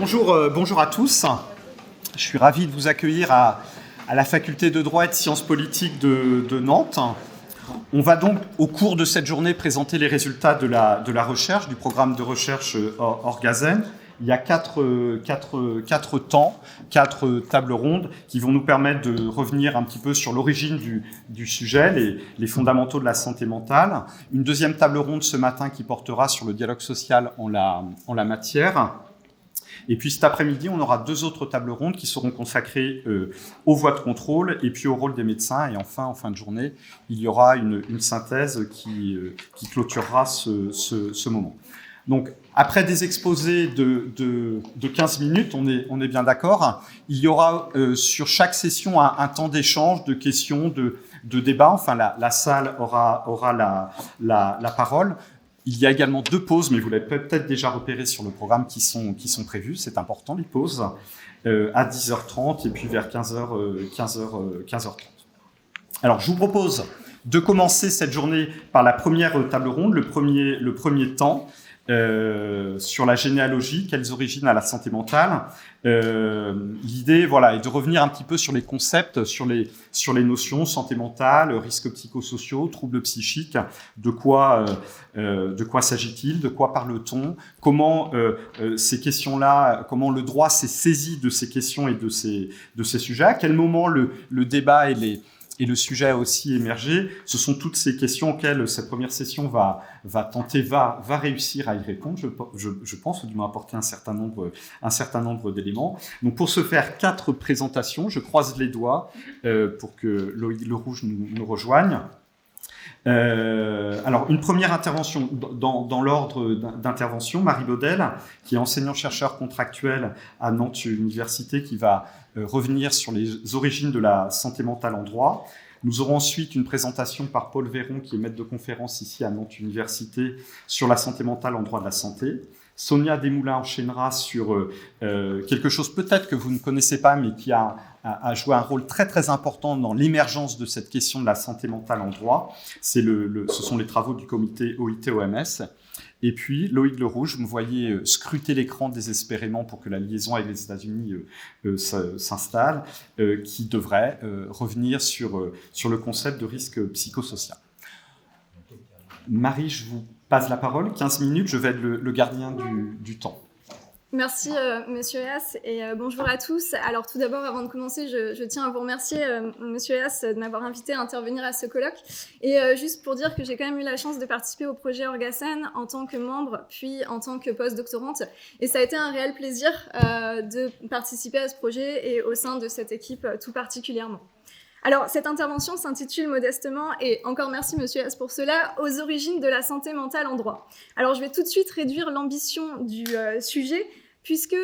Bonjour à tous. Je suis ravi de vous accueillir à la faculté de droit et de sciences politiques de Nantes. On va donc, au cours de cette journée, présenter les résultats de la recherche, du programme de recherche Orgazen. Il y a quatre tables rondes qui vont nous permettre de revenir un petit peu sur l'origine du sujet, les fondamentaux de la santé mentale. Une deuxième table ronde ce matin qui portera sur le dialogue social en la matière. Et puis cet après-midi, on aura deux autres tables rondes qui seront consacrées aux voies de contrôle et puis au rôle des médecins. Et enfin, en fin de journée, il y aura une synthèse qui clôturera ce moment. Donc, après des exposés de 15 minutes, on est bien d'accord, il y aura sur chaque session un temps d'échange, de questions, de débat. Enfin, la salle aura la parole. Il y a également deux pauses, mais vous l'avez peut-être déjà repéré sur le programme qui sont prévues. C'est important, les pauses, à 10h30 et puis vers 15h30. Alors, je vous propose de commencer cette journée par la première table ronde, le premier temps, sur la généalogie, quelles origines à la santé mentale. L'idée, voilà, est de revenir un petit peu sur les concepts, sur les notions santé mentale, risques psychosociaux, troubles psychiques, de quoi s'agit-il, de quoi parle-t-on, comment ces questions-là, comment le droit s'est saisi de ces questions et de ces sujets, à quel moment le débat et le sujet a aussi émergé. Ce sont toutes ces questions auxquelles cette première session va réussir à y répondre, je pense, ou du moins apporter un certain nombre d'éléments. Donc pour ce faire, 4 présentations. Je croise les doigts pour que Loïc Lerouge nous rejoigne. Alors, une première intervention dans l'ordre d'intervention, Marie Baudel, qui est enseignant-chercheur contractuel à Nantes Université, qui va revenir sur les origines de la santé mentale en droit. Nous aurons ensuite une présentation par Paul Véron, qui est maître de conférence ici à Nantes Université, sur la santé mentale en droit de la santé. Sonia Desmoulins enchaînera sur quelque chose peut-être que vous ne connaissez pas, mais qui a joué un rôle très très important dans l'émergence de cette question de la santé mentale en droit. Ce sont les travaux du comité OIT-OMS. Et puis Loïc Lerouge, vous me voyez scruter l'écran désespérément pour que la liaison avec les États-Unis s'installe, qui devrait revenir sur le concept de risque psychosocial. Marie, je vous passe la parole. 15 minutes, je vais être le gardien du temps. Merci, Monsieur Eas, et bonjour à tous. Alors, tout d'abord, avant de commencer, je tiens à vous remercier, Monsieur Eas, de m'avoir invité à intervenir à ce colloque. Et juste pour dire que j'ai quand même eu la chance de participer au projet Orgazen en tant que membre, puis en tant que post-doctorante. Et ça a été un réel plaisir de participer à ce projet et au sein de cette équipe tout particulièrement. Alors, cette intervention s'intitule modestement, et encore merci Monsieur Eas pour cela, aux origines de la santé mentale en droit. Alors, je vais tout de suite réduire l'ambition du sujet, puisque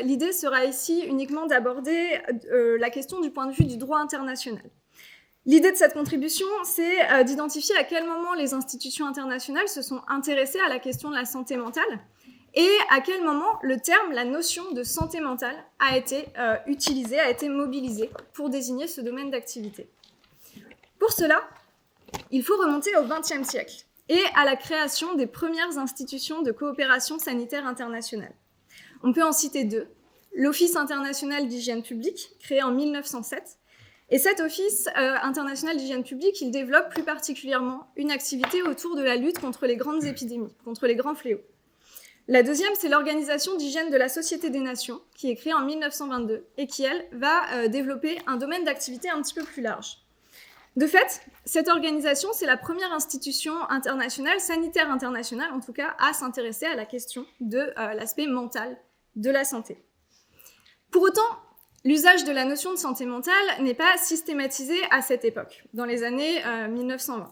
l'idée sera ici uniquement d'aborder la question du point de vue du droit international. L'idée de cette contribution, c'est d'identifier à quel moment les institutions internationales se sont intéressées à la question de la santé mentale, et à quel moment le terme, la notion de santé mentale a été utilisée, a été mobilisée pour désigner ce domaine d'activité. Pour cela, il faut remonter au XXe siècle et à la création des premières institutions de coopération sanitaire internationale. On peut en citer deux. L'Office international d'hygiène publique, créé en 1907, et cet Office international d'hygiène publique, il développe plus particulièrement une activité autour de la lutte contre les grandes épidémies, contre les grands fléaux. La deuxième, c'est l'Organisation d'hygiène de la Société des Nations, qui est créée en 1922 et qui, elle, va développer un domaine d'activité un petit peu plus large. De fait, cette organisation, c'est la première institution internationale, sanitaire internationale en tout cas, à s'intéresser à la question de l'aspect mental de la santé. Pour autant, l'usage de la notion de santé mentale n'est pas systématisé à cette époque, dans les années 1920.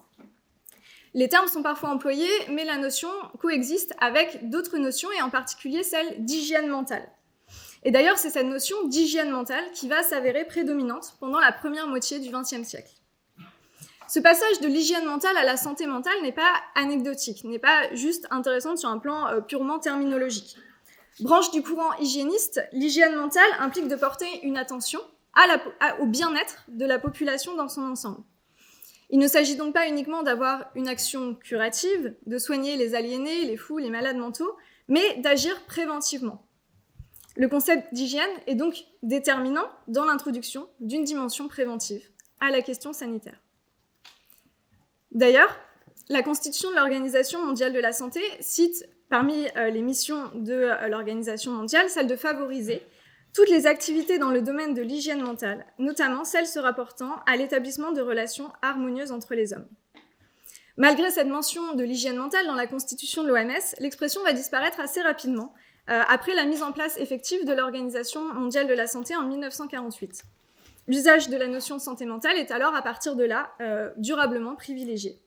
Les termes sont parfois employés, mais la notion coexiste avec d'autres notions, et en particulier celle d'hygiène mentale. Et d'ailleurs, c'est cette notion d'hygiène mentale qui va s'avérer prédominante pendant la première moitié du XXe siècle. Ce passage de l'hygiène mentale à la santé mentale n'est pas anecdotique, n'est pas juste intéressante sur un plan purement terminologique. Branche du courant hygiéniste, l'hygiène mentale implique de porter une attention au bien-être de la population dans son ensemble. Il ne s'agit donc pas uniquement d'avoir une action curative, de soigner les aliénés, les fous, les malades mentaux, mais d'agir préventivement. Le concept d'hygiène est donc déterminant dans l'introduction d'une dimension préventive à la question sanitaire. D'ailleurs, la Constitution de l'Organisation mondiale de la santé cite parmi les missions de l'Organisation mondiale celle de favoriser toutes les activités dans le domaine de l'hygiène mentale, notamment celles se rapportant à l'établissement de relations harmonieuses entre les hommes. Malgré cette mention de l'hygiène mentale dans la Constitution de l'OMS, l'expression va disparaître assez rapidement après la mise en place effective de l'Organisation mondiale de la santé en 1948. L'usage de la notion de santé mentale est alors, à partir de là, durablement privilégié.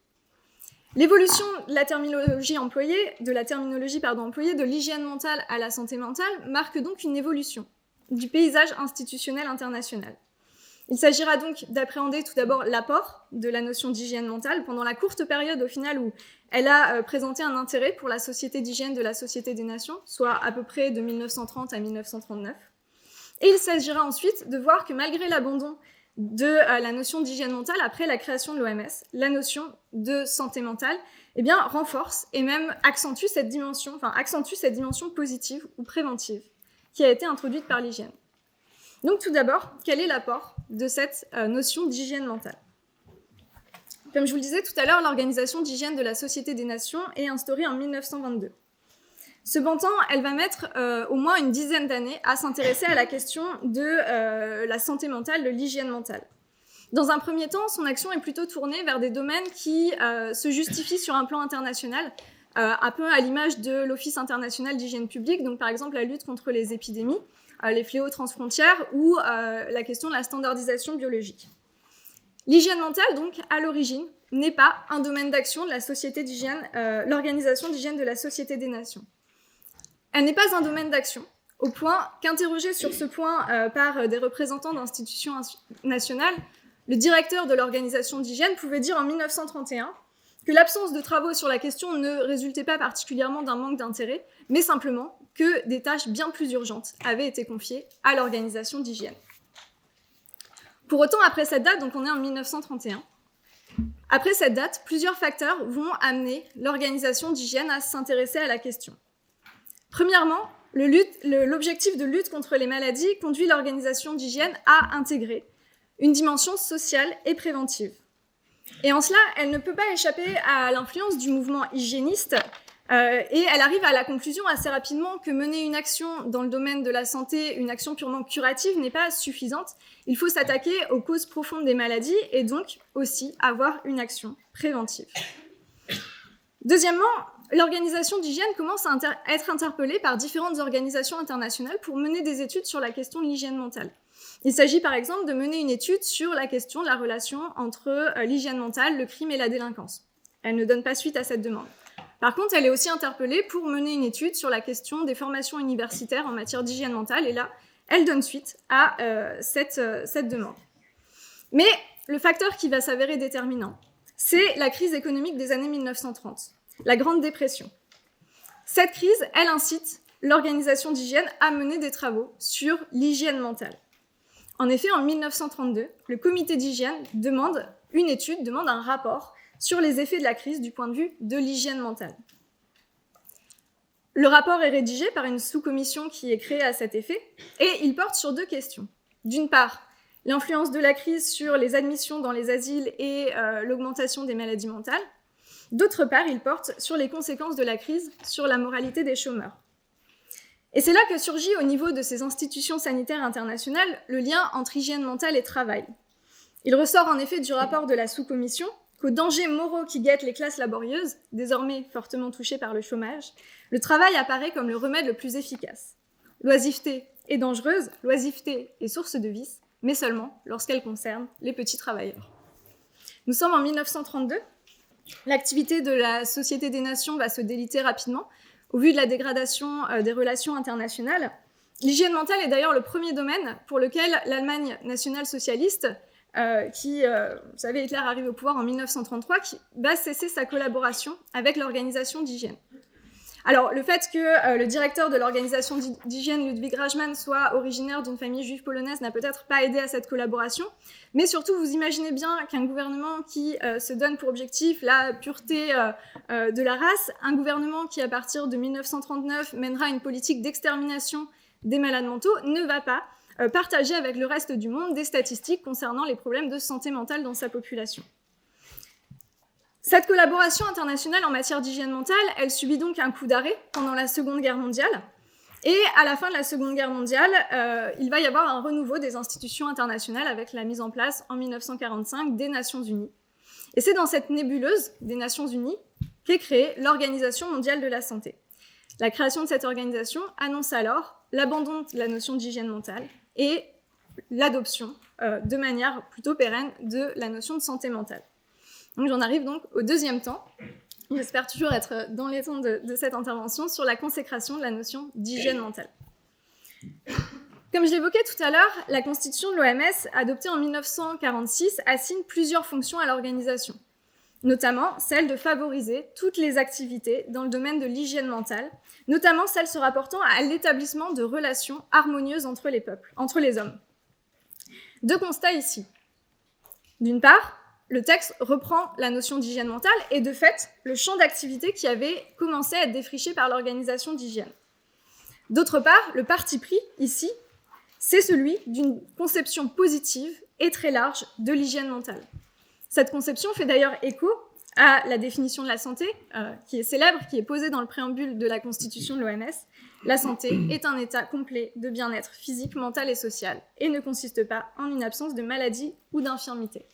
L'évolution de la terminologie employée de l'hygiène mentale à la santé mentale marque donc une évolution du paysage institutionnel international. Il s'agira donc d'appréhender tout d'abord l'apport de la notion d'hygiène mentale pendant la courte période au final où elle a présenté un intérêt pour la Société d'hygiène de la Société des Nations, soit à peu près de 1930 à 1939. Et il s'agira ensuite de voir que malgré l'abandon de la notion d'hygiène mentale après la création de l'OMS, la notion de santé mentale renforce et même accentue cette dimension positive ou préventive qui a été introduite par l'hygiène. Donc tout d'abord, quel est l'apport de cette notion d'hygiène mentale ? Comme je vous le disais tout à l'heure, l'Organisation d'hygiène de la Société des Nations est instaurée en 1922. Cependant, elle va mettre au moins une dizaine d'années à s'intéresser à la question de la santé mentale, de l'hygiène mentale. Dans un premier temps, son action est plutôt tournée vers des domaines qui se justifient sur un plan international, un peu à l'image de l'Office international d'hygiène publique, donc par exemple la lutte contre les épidémies, les fléaux transfrontières ou la question de la standardisation biologique. L'hygiène mentale, donc, à l'origine, n'est pas un domaine d'action de la Société d'hygiène, l'Organisation d'hygiène de la Société des Nations. Elle n'est pas un domaine d'action, au point qu'interrogé sur ce point par des représentants d'institutions nationales, le directeur de l'Organisation d'hygiène pouvait dire en 1931 que l'absence de travaux sur la question ne résultait pas particulièrement d'un manque d'intérêt, mais simplement que des tâches bien plus urgentes avaient été confiées à l'Organisation d'hygiène. Pour autant, après cette date, donc on est en 1931, après cette date, plusieurs facteurs vont amener l'Organisation d'hygiène à s'intéresser à la question. Premièrement, l'objectif de lutte contre les maladies conduit l'Organisation d'hygiène à intégrer une dimension sociale et préventive. Et en cela, elle ne peut pas échapper à l'influence du mouvement hygiéniste et elle arrive à la conclusion assez rapidement que mener une action dans le domaine de la santé, une action purement curative, n'est pas suffisante. Il faut s'attaquer aux causes profondes des maladies et donc aussi avoir une action préventive. Deuxièmement, l'Organisation d'hygiène commence à être interpellée par différentes organisations internationales pour mener des études sur la question de l'hygiène mentale. Il s'agit par exemple de mener une étude sur la question de la relation entre l'hygiène mentale, le crime et la délinquance. Elle ne donne pas suite à cette demande. Par contre, elle est aussi interpellée pour mener une étude sur la question des formations universitaires en matière d'hygiène mentale, et là, elle donne suite à cette demande. Mais le facteur qui va s'avérer déterminant, c'est la crise économique des années 1930, la Grande Dépression. Cette crise, elle incite l'Organisation d'hygiène à mener des travaux sur l'hygiène mentale. En effet, en 1932, le comité d'hygiène demande un rapport sur les effets de la crise du point de vue de l'hygiène mentale. Le rapport est rédigé par une sous-commission qui est créée à cet effet et il porte sur deux questions. D'une part, l'influence de la crise sur les admissions dans les asiles et l'augmentation des maladies mentales. D'autre part, il porte sur les conséquences de la crise sur la moralité des chômeurs. Et c'est là que surgit au niveau de ces institutions sanitaires internationales le lien entre hygiène mentale et travail. Il ressort en effet du rapport de la sous-commission qu'aux dangers moraux qui guettent les classes laborieuses, désormais fortement touchées par le chômage, le travail apparaît comme le remède le plus efficace. L'oisiveté est dangereuse, l'oisiveté est source de vice, mais seulement lorsqu'elle concerne les petits travailleurs. Nous sommes en 1932, l'activité de la Société des Nations va se déliter rapidement, au vu de la dégradation des relations internationales. L'hygiène mentale est d'ailleurs le premier domaine pour lequel l'Allemagne nationale-socialiste, vous savez, Hitler arrive au pouvoir en 1933, qui va cesser sa collaboration avec l'Organisation d'hygiène. Alors, le fait que le directeur de l'organisation d'hygiène, Ludwig Rajman, soit originaire d'une famille juive polonaise n'a peut-être pas aidé à cette collaboration, mais surtout, vous imaginez bien qu'un gouvernement qui se donne pour objectif la pureté de la race, un gouvernement qui, à partir de 1939, mènera une politique d'extermination des malades mentaux, ne va pas partager avec le reste du monde des statistiques concernant les problèmes de santé mentale dans sa population. Cette collaboration internationale en matière d'hygiène mentale, elle subit donc un coup d'arrêt pendant la Seconde Guerre mondiale. Et à la fin de la Seconde Guerre mondiale, il va y avoir un renouveau des institutions internationales avec la mise en place en 1945 des Nations Unies. Et c'est dans cette nébuleuse des Nations Unies qu'est créée l'Organisation mondiale de la santé. La création de cette organisation annonce alors l'abandon de la notion d'hygiène mentale et l'adoption de manière plutôt pérenne de la notion de santé mentale. Donc j'en arrive donc au deuxième temps. J'espère toujours être dans les temps de cette intervention sur la consécration de la notion d'hygiène mentale. Comme je l'évoquais tout à l'heure, la constitution de l'OMS, adoptée en 1946, assigne plusieurs fonctions à l'organisation, notamment celle de favoriser toutes les activités dans le domaine de l'hygiène mentale, notamment celles se rapportant à l'établissement de relations harmonieuses entre les peuples, entre les hommes. Deux constats ici. D'une part, le texte reprend la notion d'hygiène mentale et de fait, le champ d'activité qui avait commencé à être défriché par l'organisation d'hygiène. D'autre part, le parti pris, ici, c'est celui d'une conception positive et très large de l'hygiène mentale. Cette conception fait d'ailleurs écho à la définition de la santé, qui est célèbre, qui est posée dans le préambule de la Constitution de l'OMS. La santé est un état complet de bien-être physique, mental et social, et ne consiste pas en une absence de maladie ou d'infirmité.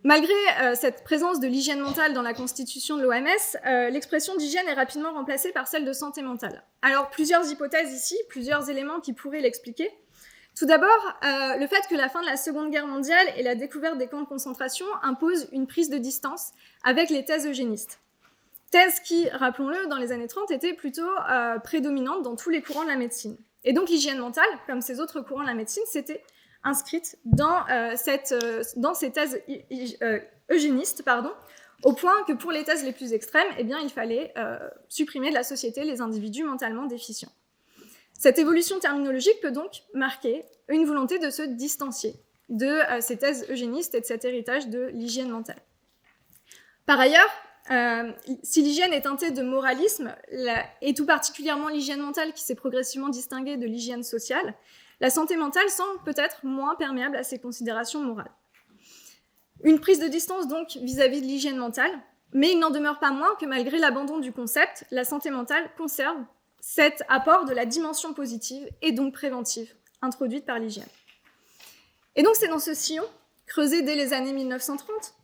Malgré cette présence de l'hygiène mentale dans la constitution de l'OMS, l'expression d'hygiène est rapidement remplacée par celle de santé mentale. Alors, plusieurs hypothèses ici, plusieurs éléments qui pourraient l'expliquer. Tout d'abord, le fait que la fin de la Seconde Guerre mondiale et la découverte des camps de concentration imposent une prise de distance avec les thèses eugénistes. Thèses qui, rappelons-le, dans les années 30, étaient plutôt prédominantes dans tous les courants de la médecine. Et donc l'hygiène mentale, comme ces autres courants de la médecine, c'était inscrite dans ces thèses eugénistes, au point que pour les thèses les plus extrêmes, eh bien, il fallait supprimer de la société les individus mentalement déficients. Cette évolution terminologique peut donc marquer une volonté de se distancier de ces thèses eugénistes et de cet héritage de l'hygiène mentale. Par ailleurs, si l'hygiène est teintée de moralisme, et tout particulièrement l'hygiène mentale qui s'est progressivement distinguée de l'hygiène sociale, la santé mentale semble peut-être moins perméable à ces considérations morales. Une prise de distance donc vis-à-vis de l'hygiène mentale, mais il n'en demeure pas moins que malgré l'abandon du concept, la santé mentale conserve cet apport de la dimension positive et donc préventive introduite par l'hygiène. Et donc c'est dans ce sillon, creusé dès les années 1930,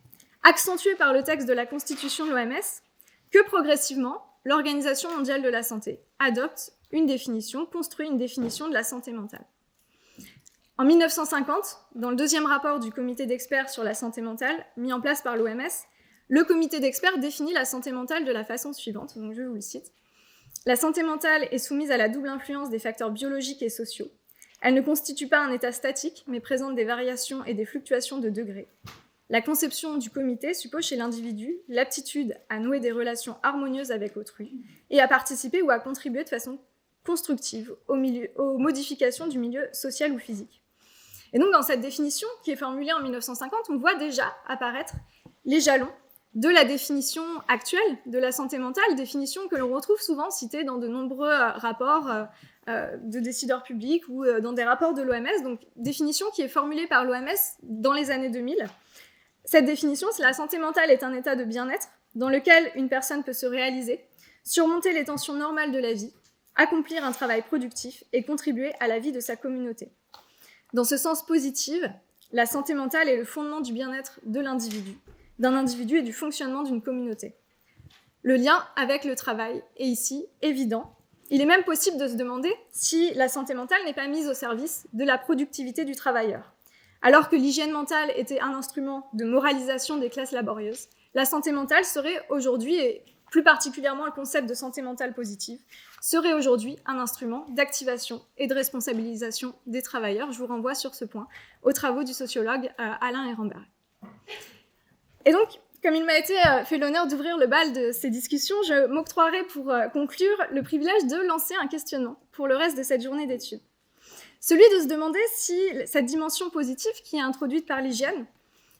accentué par le texte de la Constitution de l'OMS, que progressivement, l'Organisation mondiale de la santé adopte construit une définition de la santé mentale. En 1950, dans le deuxième rapport du comité d'experts sur la santé mentale, mis en place par l'OMS, le comité d'experts définit la santé mentale de la façon suivante, donc je vous le cite. La santé mentale est soumise à la double influence des facteurs biologiques et sociaux. Elle ne constitue pas un état statique, mais présente des variations et des fluctuations de degrés. La conception du comité suppose chez l'individu l'aptitude à nouer des relations harmonieuses avec autrui et à participer ou à contribuer de façon constructive aux modifications du milieu social ou physique. Et donc, dans cette définition, qui est formulée en 1950, on voit déjà apparaître les jalons de la définition actuelle de la santé mentale, définition que l'on retrouve souvent citée dans de nombreux rapports de décideurs publics ou dans des rapports de l'OMS, donc définition qui est formulée par l'OMS dans les années 2000. Cette définition, c'est la santé mentale est un état de bien-être dans lequel une personne peut se réaliser, surmonter les tensions normales de la vie, accomplir un travail productif et contribuer à la vie de sa communauté. Dans ce sens positif, la santé mentale est le fondement du bien-être de l'individu, d'un individu et du fonctionnement d'une communauté. Le lien avec le travail est ici évident. Il est même possible de se demander si la santé mentale n'est pas mise au service de la productivité du travailleur. Alors que l'hygiène mentale était un instrument de moralisation des classes laborieuses, la santé mentale serait aujourd'hui, et plus particulièrement le concept de santé mentale positive, serait aujourd'hui un instrument d'activation et de responsabilisation des travailleurs. Je vous renvoie sur ce point aux travaux du sociologue Alain Ehrenberg. Et donc, Comme il m'a été fait l'honneur d'ouvrir le bal de ces discussions, je m'octroierai pour conclure le privilège de lancer un questionnement pour le reste de cette journée d'études. Celui de se demander si cette dimension positive qui est introduite par l'hygiène,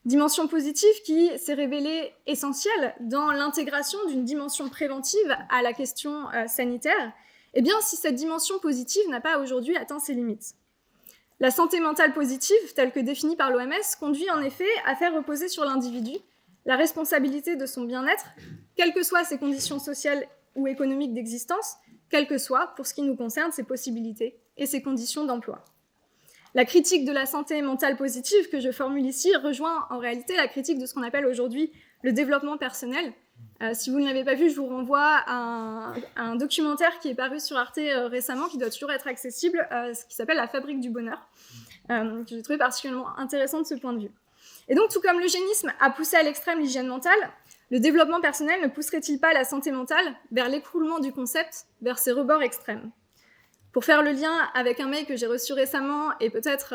dimension positive qui s'est révélée essentielle dans l'intégration d'une dimension préventive à la question sanitaire, eh bien si cette dimension positive n'a pas aujourd'hui atteint ses limites. La santé mentale positive, telle que définie par l'OMS, conduit en effet à faire reposer sur l'individu la responsabilité de son bien-être, quelles que soient ses conditions sociales ou économiques d'existence, quelles que soient, pour ce qui nous concerne, ses possibilités et ses conditions d'emploi. La critique de la santé mentale positive que je formule ici rejoint en réalité la critique de ce qu'on appelle aujourd'hui le développement personnel. Si vous ne l'avez pas vu, je vous renvoie à un documentaire qui est paru sur Arte récemment, qui doit toujours être accessible, qui s'appelle La Fabrique du bonheur, que j'ai trouvé particulièrement intéressant de ce point de vue. Et donc, tout comme l'eugénisme a poussé à l'extrême l'hygiène mentale, le développement personnel ne pousserait-il pas la santé mentale vers l'écroulement du concept, vers ses rebords extrêmes? Pour faire le lien avec un mail que j'ai reçu récemment et peut-être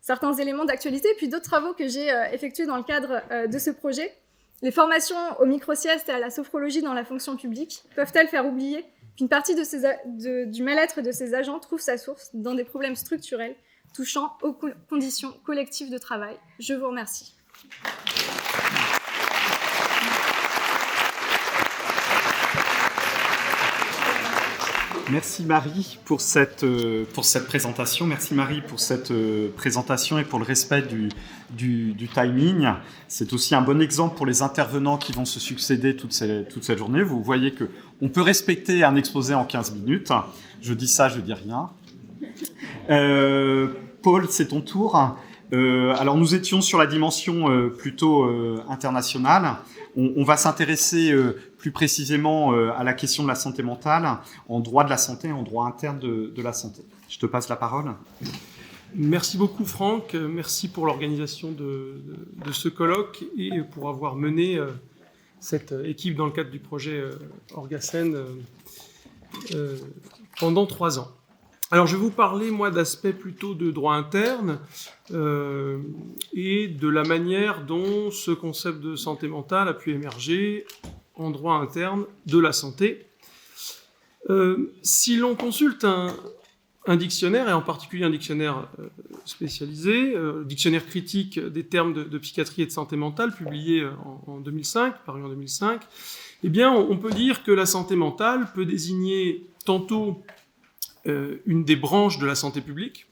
certains éléments d'actualité, puis d'autres travaux que j'ai effectués dans le cadre de ce projet, les formations au micro-sieste et à la sophrologie dans la fonction publique peuvent-elles faire oublier qu'une partie du mal-être de ces agents trouve sa source dans des problèmes structurels touchant aux conditions collectives de travail? Je vous remercie. Merci Marie pour cette présentation. Merci Marie pour cette présentation et pour le respect du timing. C'est aussi un bon exemple pour les intervenants qui vont se succéder toute cette journée. Vous voyez qu'on peut respecter un exposé en 15 minutes. Je dis ça, je dis rien. Paul, c'est ton tour. Alors nous étions sur la dimension plutôt internationale. On va s'intéresser plus précisément à la question de la santé mentale en droit de la santé, en droit interne de la santé. Je te passe la parole. Merci beaucoup Franck, merci pour l'organisation de ce colloque et pour avoir mené cette équipe dans le cadre du projet Orgasen pendant 3 ans. Alors, je vais vous parler, moi, d'aspects plutôt de droit interne et de la manière dont ce concept de santé mentale a pu émerger en droit interne de la santé. Si l'on consulte un dictionnaire, et en particulier un dictionnaire spécialisé, dictionnaire critique des termes de psychiatrie et de santé mentale, publié en 2005, paru en 2005, eh bien, on peut dire que la santé mentale peut désigner tantôt une des branches de la santé publique,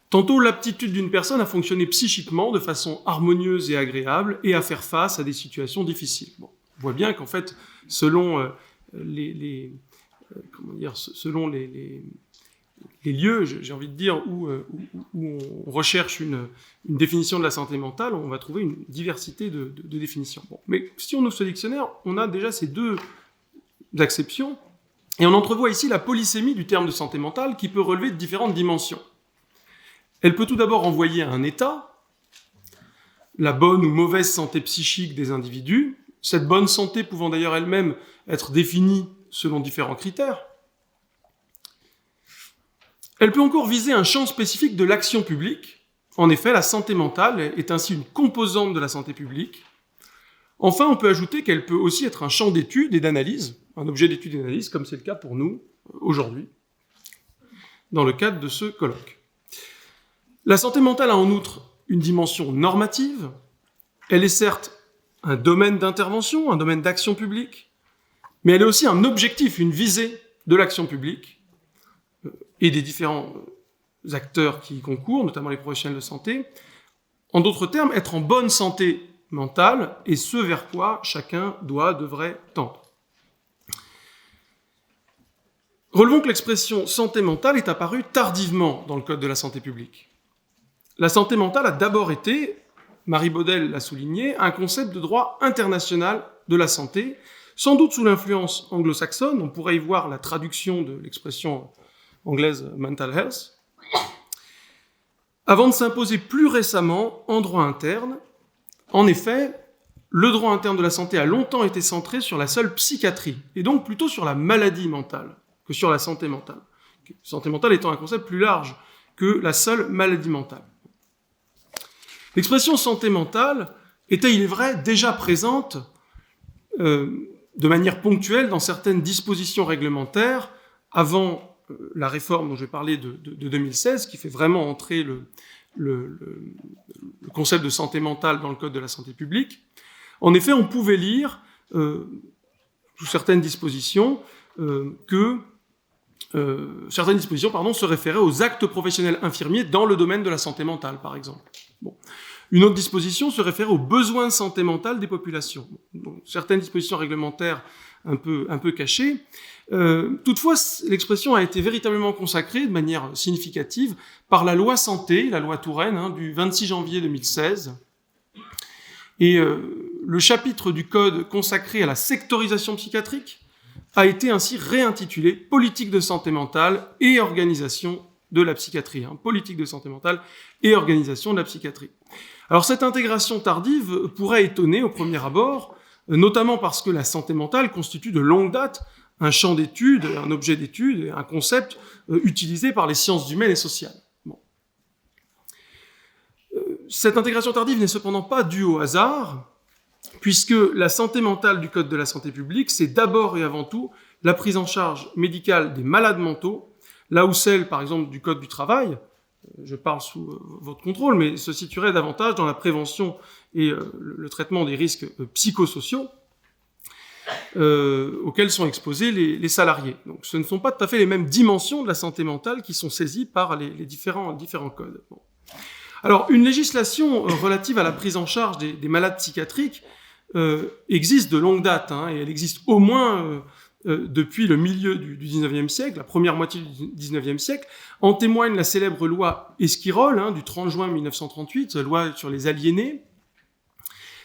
tantôt l'aptitude d'une personne à fonctionner psychiquement de façon harmonieuse et agréable et à faire face à des situations difficiles. Bon, on voit bien qu'en fait, selon les lieux, j'ai envie de dire, où on recherche une définition de la santé mentale, on va trouver une diversité de définitions. Bon, mais si on ouvre ce dictionnaire, on a déjà ces deux acceptions. Et on entrevoit ici la polysémie du terme de santé mentale qui peut relever de différentes dimensions. Elle peut tout d'abord renvoyer à un état, la bonne ou mauvaise santé psychique des individus, cette bonne santé pouvant d'ailleurs elle-même être définie selon différents critères. Elle peut encore viser un champ spécifique de l'action publique. En effet, la santé mentale est ainsi une composante de la santé publique. Enfin, on peut ajouter qu'elle peut aussi être un champ d'étude et d'analyse, un objet d'étude et d'analyse, comme c'est le cas pour nous aujourd'hui, dans le cadre de ce colloque. La santé mentale a en outre une dimension normative. Elle est certes un domaine d'intervention, un domaine d'action publique, mais elle est aussi un objectif, une visée de l'action publique et des différents acteurs qui y concourent, notamment les professionnels de santé. En d'autres termes, être en bonne santé mentale et ce vers quoi chacun devrait tendre. Relevons que l'expression santé mentale est apparue tardivement dans le Code de la santé publique. La santé mentale a d'abord été, Marie Baudel l'a souligné, un concept de droit international de la santé, sans doute sous l'influence anglo-saxonne, on pourrait y voir la traduction de l'expression anglaise mental health, avant de s'imposer plus récemment en droit interne. En effet, le droit interne de la santé a longtemps été centré sur la seule psychiatrie, et donc plutôt sur la maladie mentale que sur la santé mentale. La santé mentale étant un concept plus large que la seule maladie mentale. L'expression santé mentale était, il est vrai, déjà présente de manière ponctuelle dans certaines dispositions réglementaires avant la réforme dont je vais parler de 2016, qui fait vraiment entrer le concept de santé mentale dans le Code de la santé publique. En effet, on pouvait lire, sous certaines dispositions, certaines dispositions se référaient aux actes professionnels infirmiers dans le domaine de la santé mentale, par exemple. Bon. Une autre disposition se référait aux besoins de santé mentale des populations. Donc, certaines dispositions réglementaires un peu cachées. Toutefois, l'expression a été véritablement consacrée de manière significative par la loi santé, la loi Touraine, du 26 janvier 2016. Et le chapitre du Code consacré à la sectorisation psychiatrique a été ainsi réintitulé « Politique de santé mentale et organisation de la psychiatrie ». Politique de santé mentale et organisation de la psychiatrie. Alors cette intégration tardive pourrait étonner au premier abord, notamment parce que la santé mentale constitue de longue date un champ d'étude, un objet d'étude, un concept utilisé par les sciences humaines et sociales. Bon. Cette intégration tardive n'est cependant pas due au hasard, puisque la santé mentale du Code de la santé publique, c'est d'abord et avant tout la prise en charge médicale des malades mentaux, là où celle, par exemple, du Code du travail, je parle sous votre contrôle, mais se situerait davantage dans la prévention et le traitement des risques psychosociaux auxquels sont exposés les salariés. Donc ce ne sont pas tout à fait les mêmes dimensions de la santé mentale qui sont saisies par les différents codes. Bon. Alors, une législation relative à la prise en charge des malades psychiatriques existe de longue date, et elle existe au moins depuis le milieu du 19e siècle, la première moitié du 19e siècle. En témoigne la célèbre loi Esquirol, du 30 juin 1938, loi sur les aliénés.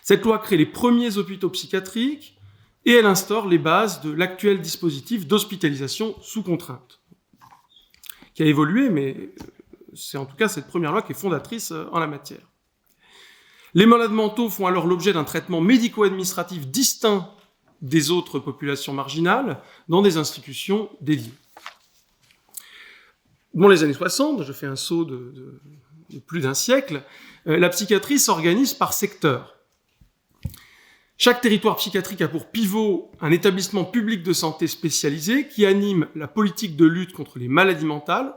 Cette loi crée les premiers hôpitaux psychiatriques et elle instaure les bases de l'actuel dispositif d'hospitalisation sous contrainte, qui a évolué, mais c'est en tout cas cette première loi qui est fondatrice en la matière. Les malades mentaux font alors l'objet d'un traitement médico-administratif distinct des autres populations marginales dans des institutions dédiées. Dans les années 60, je fais un saut de plus d'un siècle, la psychiatrie s'organise par secteur. Chaque territoire psychiatrique a pour pivot un établissement public de santé spécialisé qui anime la politique de lutte contre les maladies mentales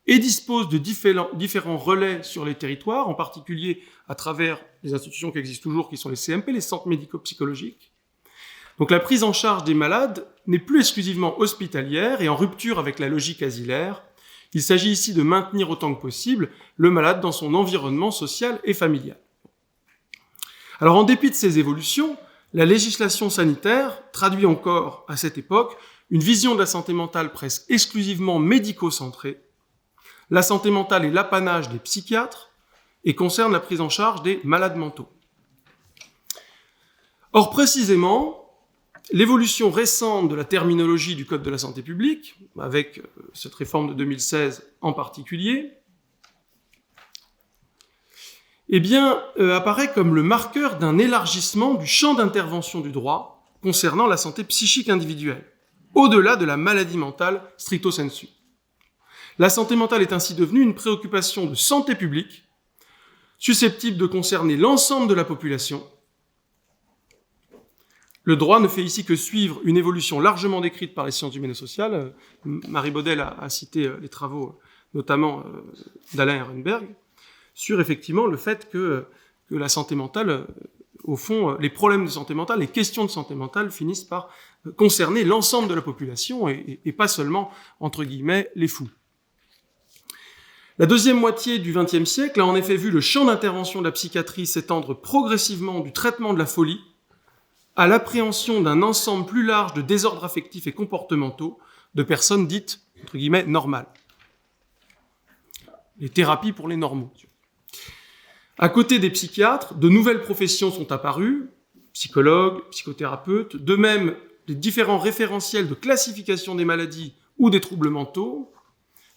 et dispose de différents relais sur les territoires, en particulier à travers les institutions qui existent toujours, qui sont les CMP, les centres médico-psychologiques. Donc la prise en charge des malades n'est plus exclusivement hospitalière et en rupture avec la logique asilaire. Il s'agit ici de maintenir autant que possible le malade dans son environnement social et familial. Alors en dépit de ces évolutions, la législation sanitaire traduit encore, à cette époque, une vision de la santé mentale presque exclusivement médico-centrée. La santé mentale est l'apanage des psychiatres et concerne la prise en charge des malades mentaux. Or, précisément, l'évolution récente de la terminologie du Code de la santé publique, avec cette réforme de 2016 en particulier, apparaît comme le marqueur d'un élargissement du champ d'intervention du droit concernant la santé psychique individuelle, au-delà de la maladie mentale stricto sensu. La santé mentale est ainsi devenue une préoccupation de santé publique, susceptible de concerner l'ensemble de la population. Le droit ne fait ici que suivre une évolution largement décrite par les sciences humaines et sociales. Marie Baudel a cité les travaux, notamment d'Alain Ehrenberg, sur effectivement le fait que la santé mentale, au fond, les problèmes de santé mentale, les questions de santé mentale finissent par concerner l'ensemble de la population et pas seulement, entre guillemets, les fous. La deuxième moitié du XXe siècle a en effet vu le champ d'intervention de la psychiatrie s'étendre progressivement du traitement de la folie à l'appréhension d'un ensemble plus large de désordres affectifs et comportementaux de personnes dites, entre guillemets, normales. Les thérapies pour les normaux. À côté des psychiatres, de nouvelles professions sont apparues, psychologues, psychothérapeutes, de même les différents référentiels de classification des maladies ou des troubles mentaux,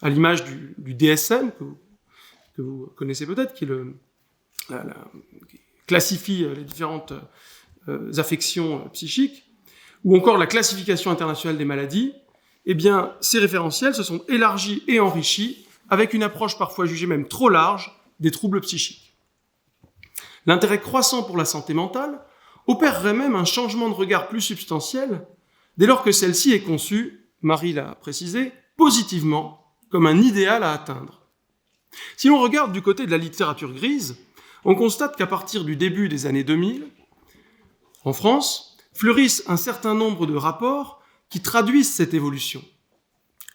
à l'image du DSM, que vous connaissez peut-être, qui classifie les différentes affections psychiques, ou encore la classification internationale des maladies, ces référentiels se sont élargis et enrichis avec une approche parfois jugée même trop large des troubles psychiques. l'intérêt croissant pour la santé mentale opérerait même un changement de regard plus substantiel dès lors que celle-ci est conçue, Marie l'a précisé, positivement, comme un idéal à atteindre. Si l'on regarde du côté de la littérature grise, on constate qu'à partir du début des années 2000, en France, fleurissent un certain nombre de rapports qui traduisent cette évolution.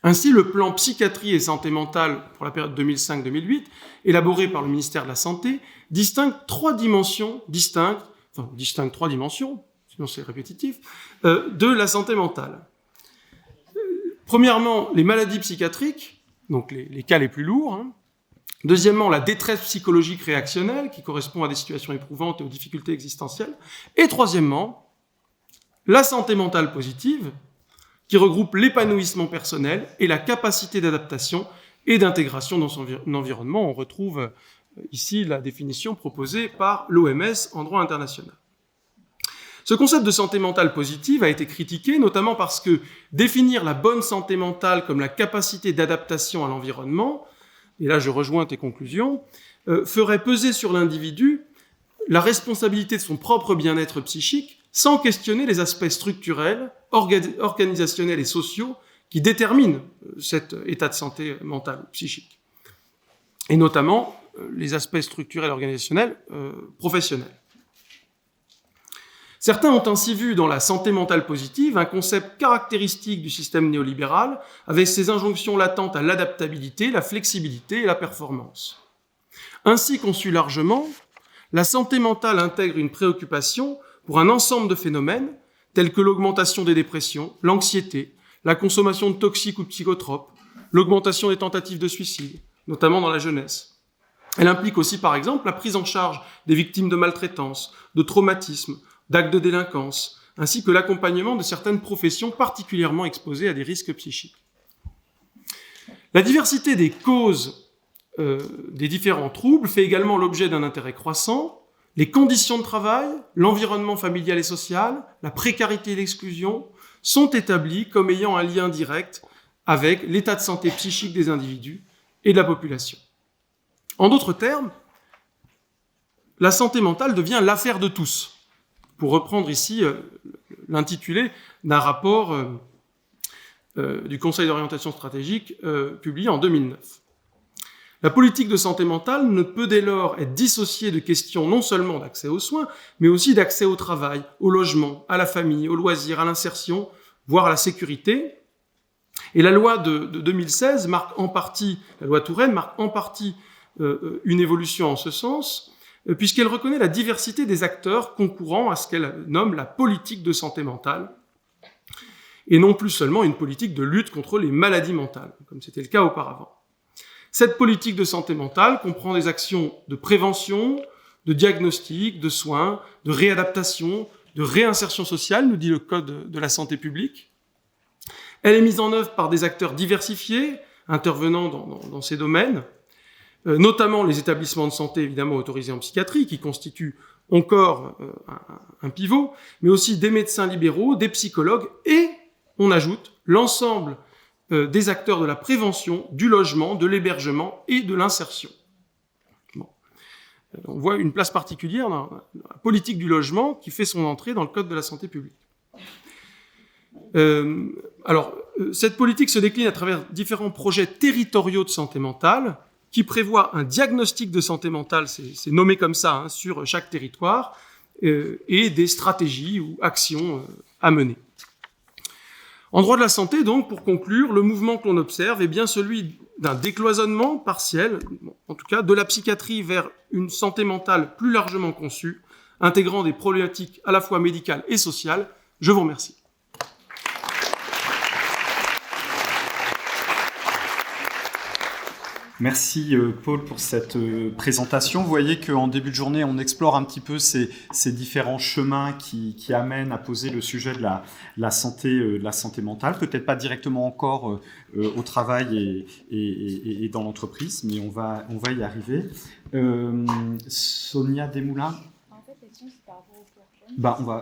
Ainsi, le plan psychiatrie et santé mentale pour la période 2005-2008, élaboré par le ministère de la Santé, distingue trois dimensions, sinon c'est répétitif, de la santé mentale. Premièrement, les maladies psychiatriques, donc les cas les plus lourds. Deuxièmement, la détresse psychologique réactionnelle, qui correspond à des situations éprouvantes et aux difficultés existentielles. Et troisièmement, la santé mentale positive, qui regroupe l'épanouissement personnel et la capacité d'adaptation et d'intégration dans son environnement. On retrouve ici la définition proposée par l'OMS en droit international. Ce concept de santé mentale positive a été critiqué, notamment parce que définir la bonne santé mentale comme la capacité d'adaptation à l'environnement, et là je rejoins tes conclusions, ferait peser sur l'individu la responsabilité de son propre bien-être psychique sans questionner les aspects structurels, organisationnels et sociaux qui déterminent cet état de santé mentale psychique. Et notamment les aspects structurels, organisationnels, professionnels. Certains ont ainsi vu dans la santé mentale positive un concept caractéristique du système néolibéral avec ses injonctions latentes à l'adaptabilité, la flexibilité et la performance. Ainsi conçue largement, la santé mentale intègre une préoccupation pour un ensemble de phénomènes tels que l'augmentation des dépressions, l'anxiété, la consommation de toxiques ou de psychotropes, l'augmentation des tentatives de suicide, notamment dans la jeunesse. Elle implique aussi, par exemple, la prise en charge des victimes de maltraitance, de traumatismes, d'actes de délinquance, ainsi que l'accompagnement de certaines professions particulièrement exposées à des risques psychiques. La diversité des causes des différents troubles fait également l'objet d'un intérêt croissant. Les conditions de travail, l'environnement familial et social, la précarité et l'exclusion sont établis comme ayant un lien direct avec l'état de santé psychique des individus et de la population. En d'autres termes, la santé mentale devient l'affaire de tous, pour reprendre ici l'intitulé d'un rapport du Conseil d'orientation stratégique publié en 2009. La politique de santé mentale ne peut dès lors être dissociée de questions non seulement d'accès aux soins, mais aussi d'accès au travail, au logement, à la famille, aux loisirs, à l'insertion, voire à la sécurité. Et la loi de 2016 marque en partie, la loi Touraine marque en partie une évolution en ce sens, puisqu'elle reconnaît la diversité des acteurs concourant à ce qu'elle nomme la politique de santé mentale, et non plus seulement une politique de lutte contre les maladies mentales, comme c'était le cas auparavant. Cette politique de santé mentale comprend des actions de prévention, de diagnostic, de soins, de réadaptation, de réinsertion sociale, nous dit le Code de la santé publique. Elle est mise en œuvre par des acteurs diversifiés, intervenant dans ces domaines, notamment les établissements de santé évidemment autorisés en psychiatrie, qui constituent encore un pivot, mais aussi des médecins libéraux, des psychologues, et on ajoute l'ensemble des acteurs de la prévention, du logement, de l'hébergement et de l'insertion. Bon. On voit une place particulière dans la politique du logement qui fait son entrée dans le Code de la santé publique. Cette politique se décline à travers différents projets territoriaux de santé mentale qui prévoient un diagnostic de santé mentale, c'est nommé comme ça, sur chaque territoire, et des stratégies ou actions à mener. En droit de la santé, donc, pour conclure, le mouvement que l'on observe est bien celui d'un décloisonnement partiel, en tout cas, de la psychiatrie vers une santé mentale plus largement conçue, intégrant des problématiques à la fois médicales et sociales. Je vous remercie. Merci Paul pour cette présentation. Vous voyez qu'en début de journée, on explore un petit peu ces différents chemins qui amènent à poser le sujet de la santé mentale. Peut-être pas directement encore au travail et dans l'entreprise, mais on va y arriver. Sonia Desmoulins. En fait, l'action, c'est par rapport au prochain.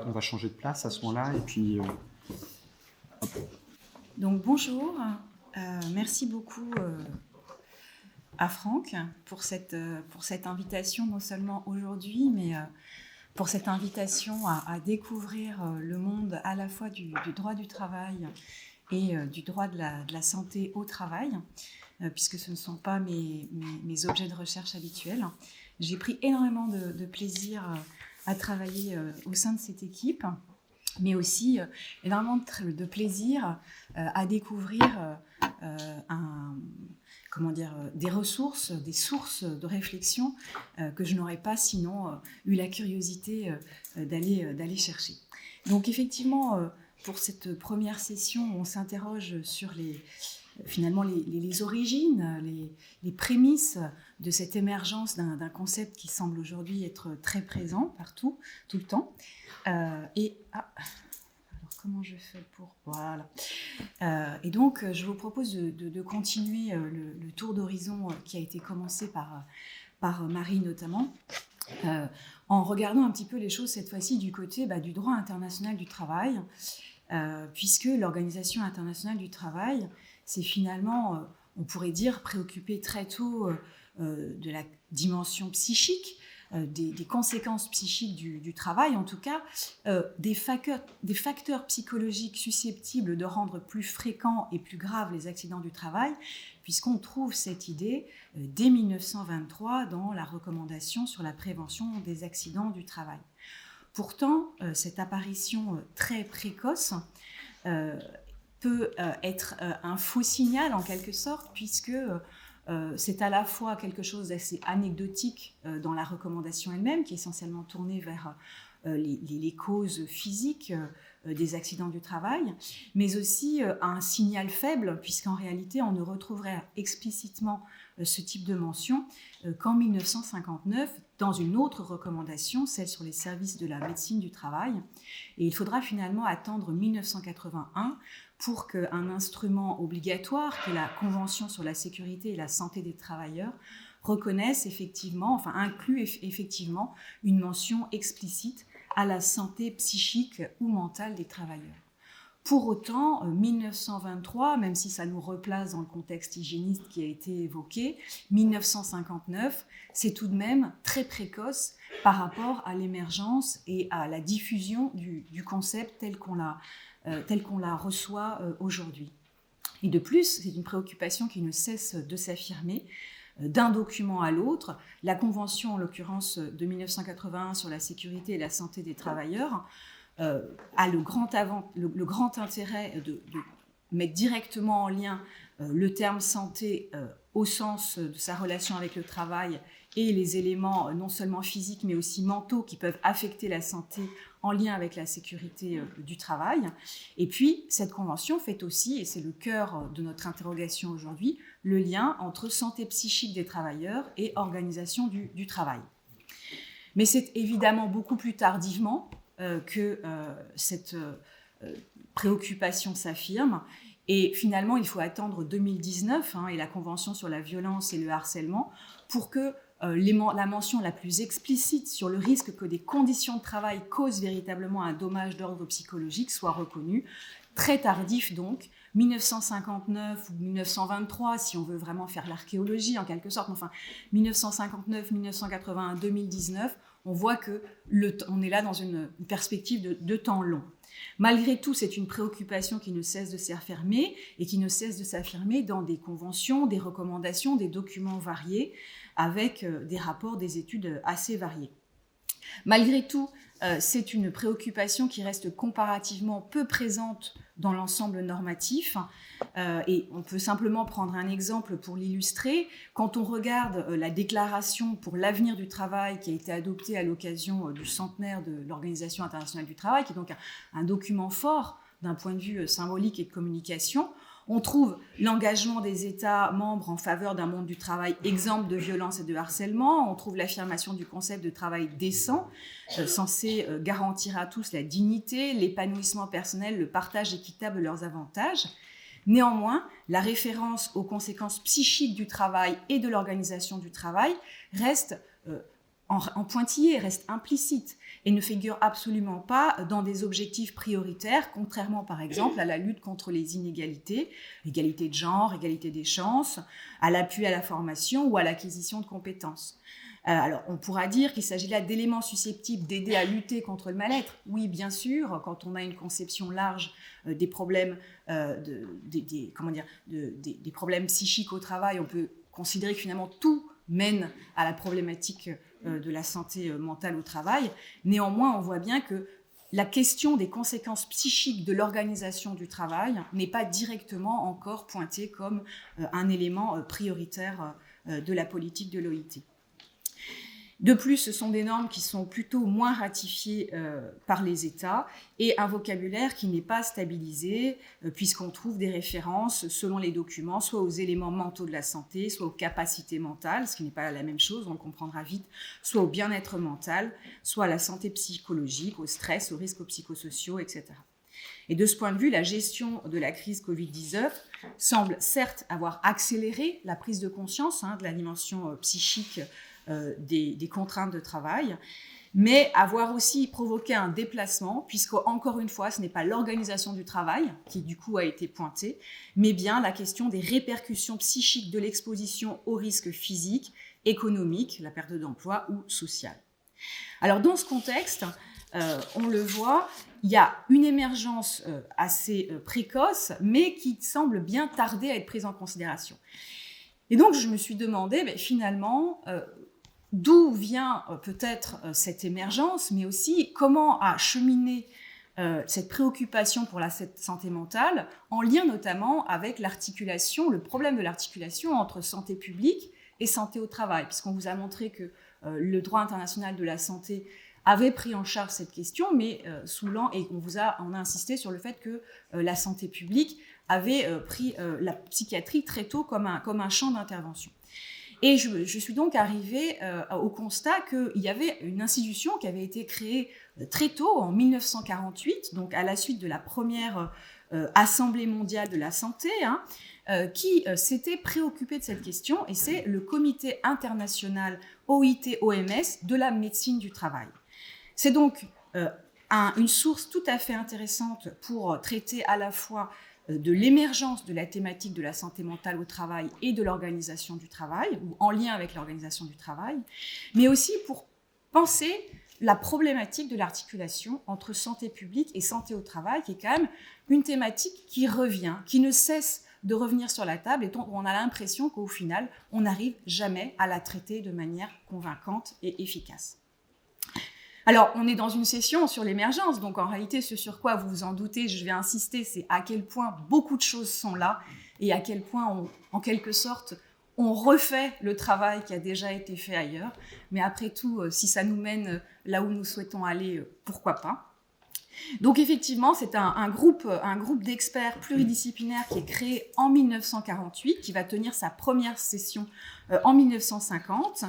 On va changer de place à ce moment-là. Et puis, Donc bonjour, merci beaucoup à Franck pour cette invitation, non seulement aujourd'hui, mais pour cette invitation à découvrir le monde à la fois du droit du travail et du droit de la santé au travail, puisque ce ne sont pas mes objets de recherche habituels. J'ai pris énormément de plaisir à travailler au sein de cette équipe, mais aussi énormément de plaisir à découvrir des ressources, des sources de réflexion que je n'aurais pas sinon eu la curiosité d'aller chercher. Donc effectivement, pour cette première session, on s'interroge sur finalement les origines, les prémices de cette émergence d'un concept qui semble aujourd'hui être très présent partout, tout le temps. Alors comment je fais pour... Voilà. Et donc, je vous propose de continuer le tour d'horizon qui a été commencé par Marie notamment, en regardant un petit peu les choses cette fois-ci du côté du droit international du travail, puisque l'Organisation internationale du travail, c'est finalement, on pourrait dire, préoccupé très tôt de la dimension psychique, des conséquences psychiques du travail, en tout cas, des facteurs psychologiques susceptibles de rendre plus fréquents et plus graves les accidents du travail, puisqu'on trouve cette idée dès 1923 dans la recommandation sur la prévention des accidents du travail. Pourtant, cette apparition très précoce peut être un faux signal en quelque sorte, puisque c'est à la fois quelque chose d'assez anecdotique dans la recommandation elle-même, qui est essentiellement tournée vers les causes physiques des accidents du travail, mais aussi un signal faible, puisqu'en réalité, on ne retrouverait explicitement ce type de mention qu'en 1959, dans une autre recommandation, celle sur les services de la médecine du travail. Et il faudra finalement attendre 1981 pour qu'un instrument obligatoire, qui est la Convention sur la sécurité et la santé des travailleurs, reconnaisse effectivement, inclut effectivement une mention explicite à la santé psychique ou mentale des travailleurs. Pour autant, 1923, même si ça nous replace dans le contexte hygiéniste qui a été évoqué, 1959, c'est tout de même très précoce par rapport à l'émergence et à la diffusion du concept tel qu'on la reçoit aujourd'hui. Et de plus, c'est une préoccupation qui ne cesse de s'affirmer d'un document à l'autre. La Convention, en l'occurrence de 1981 sur la sécurité et la santé des travailleurs, a le grand intérêt de mettre directement en lien le terme santé au sens de sa relation avec le travail et les éléments non seulement physiques mais aussi mentaux qui peuvent affecter la santé en lien avec la sécurité du travail. Et puis, cette convention fait aussi, et c'est le cœur de notre interrogation aujourd'hui, le lien entre santé psychique des travailleurs et organisation du travail. Mais c'est évidemment beaucoup plus tardivement que cette préoccupation s'affirme. Et finalement, il faut attendre 2019 et la Convention sur la violence et le harcèlement pour que la mention la plus explicite sur le risque que des conditions de travail causent véritablement un dommage d'ordre psychologique soit reconnue. Très tardif donc, 1959 ou 1923, si on veut vraiment faire l'archéologie en quelque sorte, 1959, 1981, 2019, on voit qu'on est là dans une perspective de temps long. Malgré tout, c'est une préoccupation qui ne cesse de s'affirmer et qui ne cesse de s'affirmer dans des conventions, des recommandations, des documents variés, avec des rapports, des études assez variées. Malgré tout, c'est une préoccupation qui reste comparativement peu présente dans l'ensemble normatif. Et on peut simplement prendre un exemple pour l'illustrer. Quand on regarde la déclaration pour l'avenir du travail qui a été adoptée à l'occasion du centenaire de l'Organisation internationale du travail, qui est donc un document fort d'un point de vue symbolique et de communication, on trouve l'engagement des États membres en faveur d'un monde du travail exempt de violence et de harcèlement. On trouve l'affirmation du concept de travail décent, censé garantir à tous la dignité, l'épanouissement personnel, le partage équitable de leurs avantages. Néanmoins, la référence aux conséquences psychiques du travail et de l'organisation du travail reste en pointillé, reste implicite et ne figure absolument pas dans des objectifs prioritaires, contrairement par exemple à la lutte contre les inégalités, égalité de genre, égalité des chances, à l'appui à la formation ou à l'acquisition de compétences. Alors, on pourra dire qu'il s'agit là d'éléments susceptibles d'aider à lutter contre le mal-être. Oui, bien sûr, quand on a une conception large des problèmes, des problèmes psychiques au travail, on peut considérer que finalement tout mène à la problématique de la santé mentale au travail. Néanmoins, on voit bien que la question des conséquences psychiques de l'organisation du travail n'est pas directement encore pointée comme un élément prioritaire de la politique de l'OIT. De plus, ce sont des normes qui sont plutôt moins ratifiées par les États et un vocabulaire qui n'est pas stabilisé puisqu'on trouve des références selon les documents, soit aux éléments mentaux de la santé, soit aux capacités mentales, ce qui n'est pas la même chose, on le comprendra vite, soit au bien-être mental, soit à la santé psychologique, au stress, aux risques psychosociaux, etc. Et de ce point de vue, la gestion de la crise Covid-19 semble certes avoir accéléré la prise de conscience de la dimension psychique des contraintes de travail, mais avoir aussi provoqué un déplacement, puisque encore une fois, ce n'est pas l'organisation du travail qui du coup a été pointée, mais bien la question des répercussions psychiques de l'exposition aux risques physiques, économiques, la perte d'emploi ou sociale. Alors dans ce contexte, on le voit, il y a une émergence assez précoce, mais qui semble bien tarder à être prise en considération. Et donc je me suis demandé, finalement, d'où vient peut-être cette émergence, mais aussi comment a cheminé cette préoccupation pour la santé mentale, en lien notamment avec l'articulation, le problème de l'articulation entre santé publique et santé au travail, puisqu'on vous a montré que le droit international de la santé avait pris en charge cette question, mais et on a insisté sur le fait que la santé publique avait pris la psychiatrie très tôt comme un champ d'intervention. Et je suis donc arrivée au constat qu'il y avait une institution qui avait été créée très tôt, en 1948, donc à la suite de la première Assemblée mondiale de la santé, qui s'était préoccupée de cette question, et c'est le Comité international OIT-OMS de la médecine du travail. C'est donc une source tout à fait intéressante pour traiter à la fois de l'émergence de la thématique de la santé mentale au travail et de l'organisation du travail, ou en lien avec l'organisation du travail, mais aussi pour penser la problématique de l'articulation entre santé publique et santé au travail, qui est quand même une thématique qui revient, qui ne cesse de revenir sur la table, et dont on a l'impression qu'au final, on n'arrive jamais à la traiter de manière convaincante et efficace. Alors, on est dans une session sur l'émergence, donc en réalité, ce sur quoi vous vous en doutez, je vais insister, c'est à quel point beaucoup de choses sont là et à quel point, en quelque sorte, on refait le travail qui a déjà été fait ailleurs. Mais après tout, si ça nous mène là où nous souhaitons aller, pourquoi pas ? Donc effectivement, c'est un groupe d'experts pluridisciplinaires qui est créé en 1948, qui va tenir sa première session en 1950,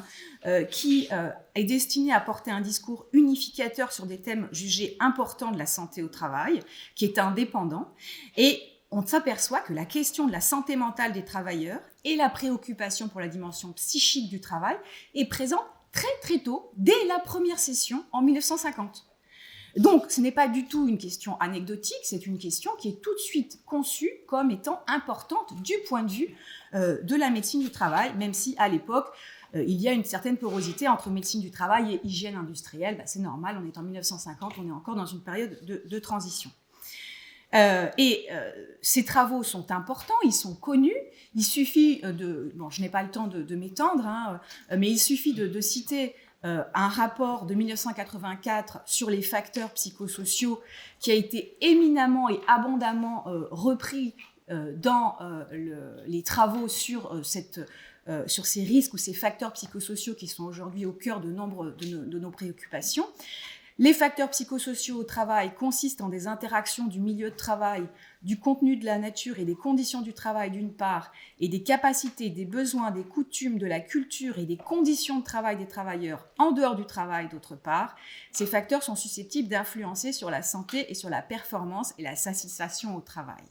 qui est destiné à porter un discours unificateur sur des thèmes jugés importants de la santé au travail, qui est indépendant. Et on s'aperçoit que la question de la santé mentale des travailleurs et la préoccupation pour la dimension psychique du travail est présente très très tôt, dès la première session en 1950. Donc, ce n'est pas du tout une question anecdotique, c'est une question qui est tout de suite conçue comme étant importante du point de vue de la médecine du travail, même si à l'époque, il y a une certaine porosité entre médecine du travail et hygiène industrielle. C'est normal, on est en 1950, on est encore dans une période de transition. Ces travaux sont importants, ils sont connus. Il suffit je n'ai pas le temps de m'étendre, mais il suffit de citer un rapport de 1984 sur les facteurs psychosociaux qui a été éminemment et abondamment repris dans les travaux sur ces risques ou ces facteurs psychosociaux qui sont aujourd'hui au cœur de nombre de nos préoccupations. Les facteurs psychosociaux au travail consistent en des interactions du milieu de travail, du contenu de la nature et des conditions du travail d'une part, et des capacités, des besoins, des coutumes, de la culture et des conditions de travail des travailleurs en dehors du travail d'autre part. Ces facteurs sont susceptibles d'influencer sur la santé et sur la performance et la satisfaction au travail.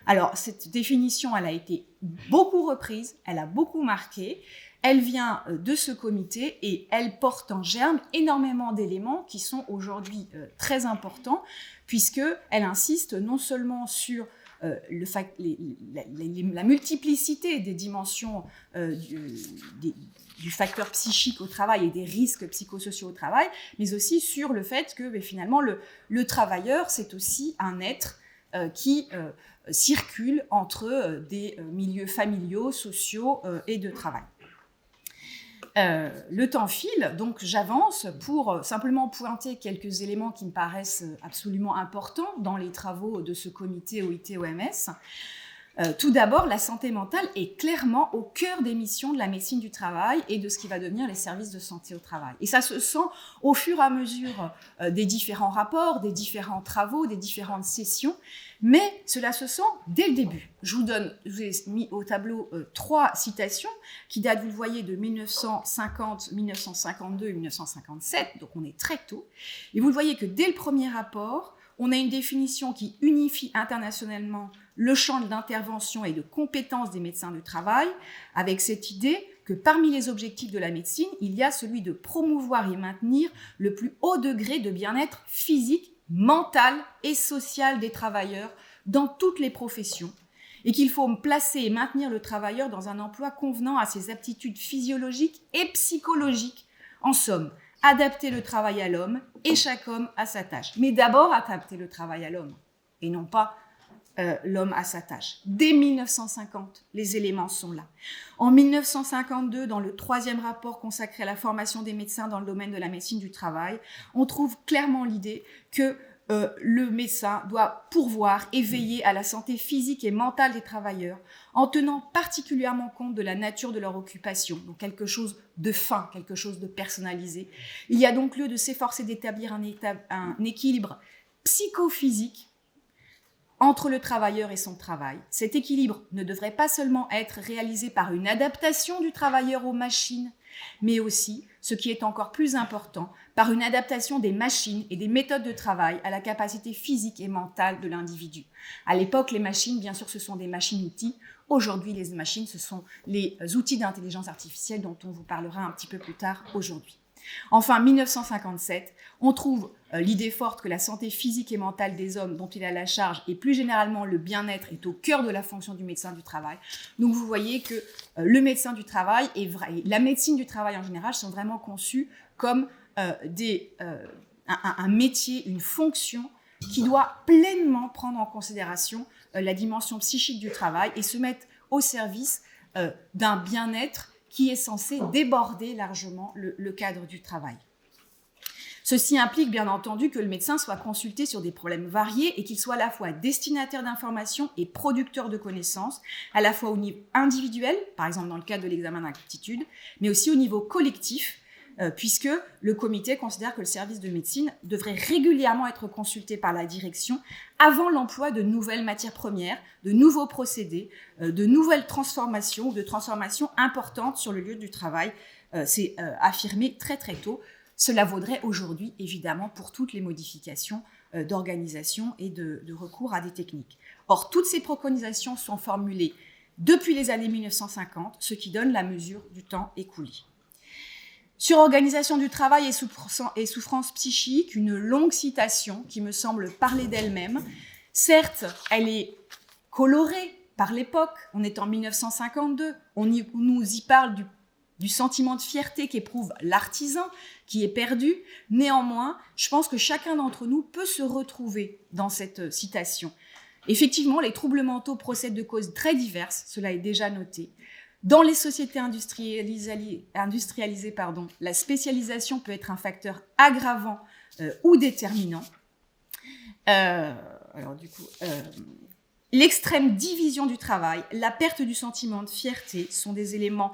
Alors, cette définition, elle a été beaucoup reprise, elle a beaucoup marqué. Elle vient de ce comité et elle porte en germe énormément d'éléments qui sont aujourd'hui très importants, puisqu'elle insiste non seulement sur la multiplicité des dimensions du facteur psychique au travail et des risques psychosociaux au travail, mais aussi sur le fait que finalement le travailleur, c'est aussi un être qui circule entre des milieux familiaux, sociaux et de travail. Le temps file, donc j'avance pour simplement pointer quelques éléments qui me paraissent absolument importants dans les travaux de ce comité OIT-OMS. Tout d'abord, la santé mentale est clairement au cœur des missions de la médecine du travail et de ce qui va devenir les services de santé au travail. Et ça se sent au fur et à mesure des différents rapports, des différents travaux, des différentes sessions, mais cela se sent dès le début. Je vous ai mis au tableau 3 citations qui datent, vous le voyez, de 1950, 1952 et 1957, donc on est très tôt. Et vous le voyez que dès le premier rapport, on a une définition qui unifie internationalement le champ d'intervention et de compétences des médecins du travail, avec cette idée que parmi les objectifs de la médecine, il y a celui de promouvoir et maintenir le plus haut degré de bien-être physique, mental et social des travailleurs dans toutes les professions, et qu'il faut placer et maintenir le travailleur dans un emploi convenant à ses aptitudes physiologiques et psychologiques. En somme, adapter le travail à l'homme et chaque homme à sa tâche. Mais d'abord, adapter le travail à l'homme et non pas l'homme à sa tâche. Dès 1950, les éléments sont là. En 1952, dans le 3e rapport consacré à la formation des médecins dans le domaine de la médecine du travail, on trouve clairement l'idée que le médecin doit pourvoir et veiller à la santé physique et mentale des travailleurs en tenant particulièrement compte de la nature de leur occupation, donc quelque chose de fin, quelque chose de personnalisé. Il y a donc lieu de s'efforcer d'établir un équilibre psychophysique entre le travailleur et son travail. Cet équilibre ne devrait pas seulement être réalisé par une adaptation du travailleur aux machines, mais aussi, ce qui est encore plus important, par une adaptation des machines et des méthodes de travail à la capacité physique et mentale de l'individu. À l'époque, les machines, bien sûr, ce sont des machines-outils. Aujourd'hui, les machines, ce sont les outils d'intelligence artificielle dont on vous parlera un petit peu plus tard aujourd'hui. Enfin, 1957, on trouve l'idée forte que la santé physique et mentale des hommes dont il a la charge et plus généralement le bien-être est au cœur de la fonction du médecin du travail. Donc vous voyez que le médecin du travail et la médecine du travail en général sont vraiment conçus comme un métier, une fonction qui doit pleinement prendre en considération la dimension psychique du travail et se mettre au service d'un bien-être qui est censé déborder largement le cadre du travail. Ceci implique bien entendu que le médecin soit consulté sur des problèmes variés et qu'il soit à la fois destinataire d'informations et producteur de connaissances, à la fois au niveau individuel, par exemple dans le cadre de l'examen d'aptitude, mais aussi au niveau collectif, puisque le comité considère que le service de médecine devrait régulièrement être consulté par la direction avant l'emploi de nouvelles matières premières, de nouveaux procédés, de nouvelles transformations ou de transformations importantes sur le lieu du travail. C'est affirmé très très tôt. Cela vaudrait aujourd'hui, évidemment, pour toutes les modifications d'organisation et de recours à des techniques. Or, toutes ces préconisations sont formulées depuis les années 1950, ce qui donne la mesure du temps écoulé. Sur organisation du travail et souffrance psychique, une longue citation qui me semble parler d'elle-même. Certes, elle est colorée par l'époque, on est en 1952, on nous y parle du sentiment de fierté qu'éprouve l'artisan, qui est perdu. Néanmoins, je pense que chacun d'entre nous peut se retrouver dans cette citation. Effectivement, les troubles mentaux procèdent de causes très diverses, cela est déjà noté. Dans les sociétés industrialisées, la spécialisation peut être un facteur aggravant ou déterminant. L'extrême division du travail, la perte du sentiment de fierté sont des éléments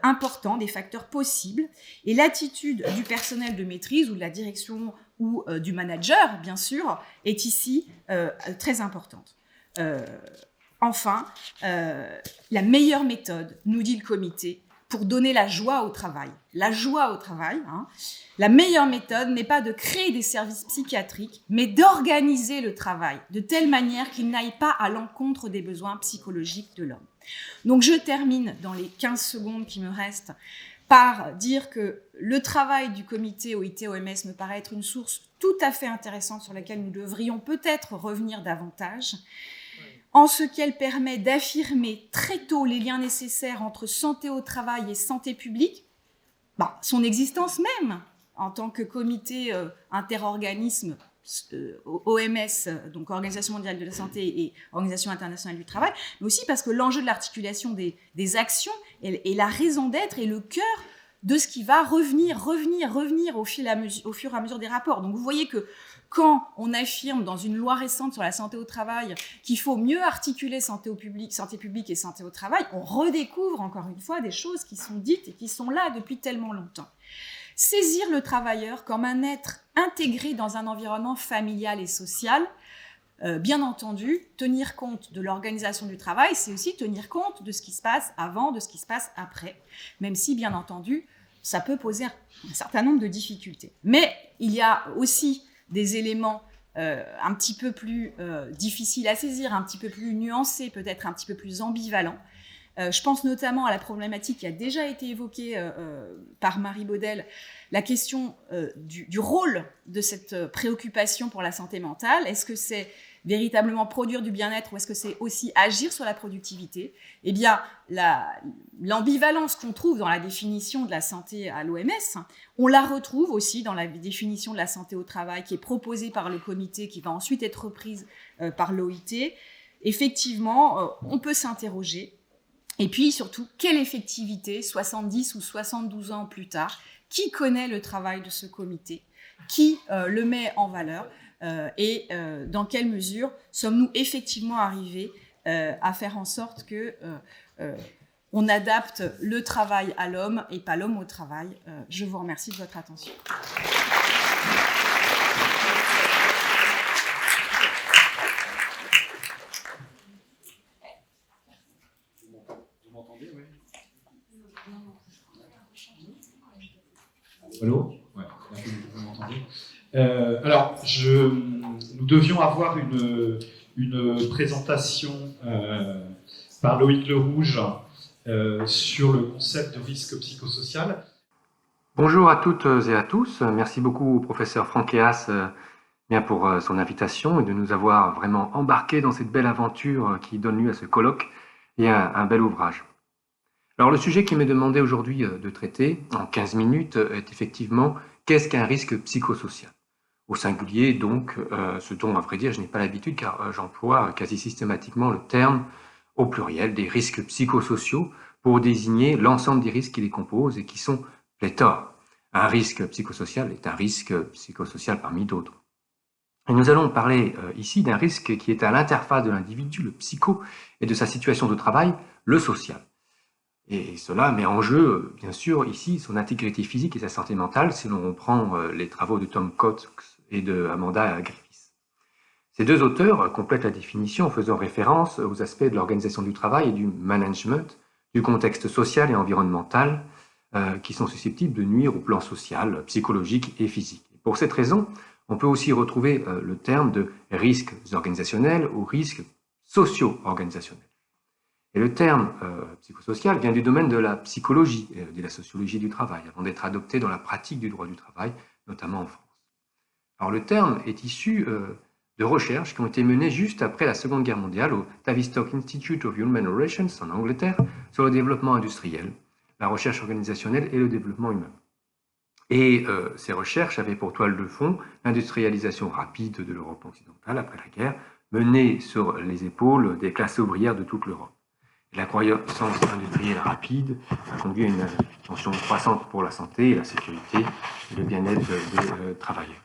importants, des facteurs possibles. Et l'attitude du personnel de maîtrise ou de la direction ou du manager, bien sûr, est ici très importante. Enfin, la meilleure méthode, nous dit le comité, pour donner la joie au travail. La joie au travail, la meilleure méthode n'est pas de créer des services psychiatriques, mais d'organiser le travail de telle manière qu'il n'aille pas à l'encontre des besoins psychologiques de l'homme. Donc je termine dans les 15 secondes qui me restent par dire que le travail du comité OIT-OMS me paraît être une source tout à fait intéressante sur laquelle nous devrions peut-être revenir davantage, en ce qu'elle permet d'affirmer très tôt les liens nécessaires entre santé au travail et santé publique, son existence même en tant que comité interorganisme OMS, donc Organisation mondiale de la santé et Organisation internationale du travail, mais aussi parce que l'enjeu de l'articulation des actions est la raison d'être et le cœur de ce qui va revenir au fur et à mesure des rapports. Donc vous voyez que quand on affirme dans une loi récente sur la santé au travail qu'il faut mieux articuler santé publique et santé au travail, on redécouvre encore une fois des choses qui sont dites et qui sont là depuis tellement longtemps. Saisir le travailleur comme un être intégré dans un environnement familial et social, bien entendu, tenir compte de l'organisation du travail, c'est aussi tenir compte de ce qui se passe avant, de ce qui se passe après, même si, bien entendu, ça peut poser un certain nombre de difficultés. Mais il y a aussi des éléments un petit peu plus difficiles à saisir, un petit peu plus nuancés, peut-être un petit peu plus ambivalents. Je pense notamment à la problématique qui a déjà été évoquée par Marie Baudel, la question du rôle de cette préoccupation pour la santé mentale. Est-ce que c'est véritablement produire du bien-être ou est-ce que c'est aussi agir sur la productivité? Eh bien, l'ambivalence qu'on trouve dans la définition de la santé à l'OMS, on la retrouve aussi dans la définition de la santé au travail qui est proposée par le comité, qui va ensuite être reprise par l'OIT. Effectivement, on peut s'interroger. Et puis surtout, quelle effectivité, 70 ou 72 ans plus tard, qui connaît le travail de ce comité, qui le met en valeur et dans quelle mesure sommes-nous effectivement arrivés à faire en sorte que on adapte le travail à l'homme et pas l'homme au travail. Je vous remercie de votre attention. Allô ? Ouais, vous m'entendez ? Alors, nous devions avoir une présentation par Loïc Lerouge sur le concept de risque psychosocial. Bonjour à toutes et à tous. Merci beaucoup au professeur Franquéas pour son invitation et de nous avoir vraiment embarqués dans cette belle aventure qui donne lieu à ce colloque et un bel ouvrage. Alors le sujet qui m'est demandé aujourd'hui de traiter en 15 minutes est effectivement qu'est-ce qu'un risque psychosocial ? Au singulier donc, ce dont à vrai dire je n'ai pas l'habitude car j'emploie quasi systématiquement le terme au pluriel des risques psychosociaux pour désigner l'ensemble des risques qui les composent et qui sont pléthores. Un risque psychosocial est un risque psychosocial parmi d'autres. Et nous allons parler ici d'un risque qui est à l'interface de l'individu, le psycho, et de sa situation de travail, le social. Et cela met en jeu, bien sûr, ici, son intégrité physique et sa santé mentale, si l'on reprend les travaux de Tom Cox et de Amanda Griffiths. Ces deux auteurs complètent la définition en faisant référence aux aspects de l'organisation du travail et du management, du contexte social et environnemental, qui sont susceptibles de nuire au plan social, psychologique et physique. Et pour cette raison, on peut aussi retrouver le terme de risques organisationnels ou risques socio-organisationnels. Et le terme psychosocial vient du domaine de la psychologie et de la sociologie du travail, avant d'être adopté dans la pratique du droit du travail, notamment en France. Alors le terme est issu de recherches qui ont été menées juste après la Seconde Guerre mondiale au Tavistock Institute of Human Relations en Angleterre sur le développement industriel, la recherche organisationnelle et le développement humain. Et ces recherches avaient pour toile de fond l'industrialisation rapide de l'Europe occidentale après la guerre, menée sur les épaules des classes ouvrières de toute l'Europe. La croissance industrielle rapide a conduit à une tension croissante pour la santé, la sécurité et le bien-être des travailleurs.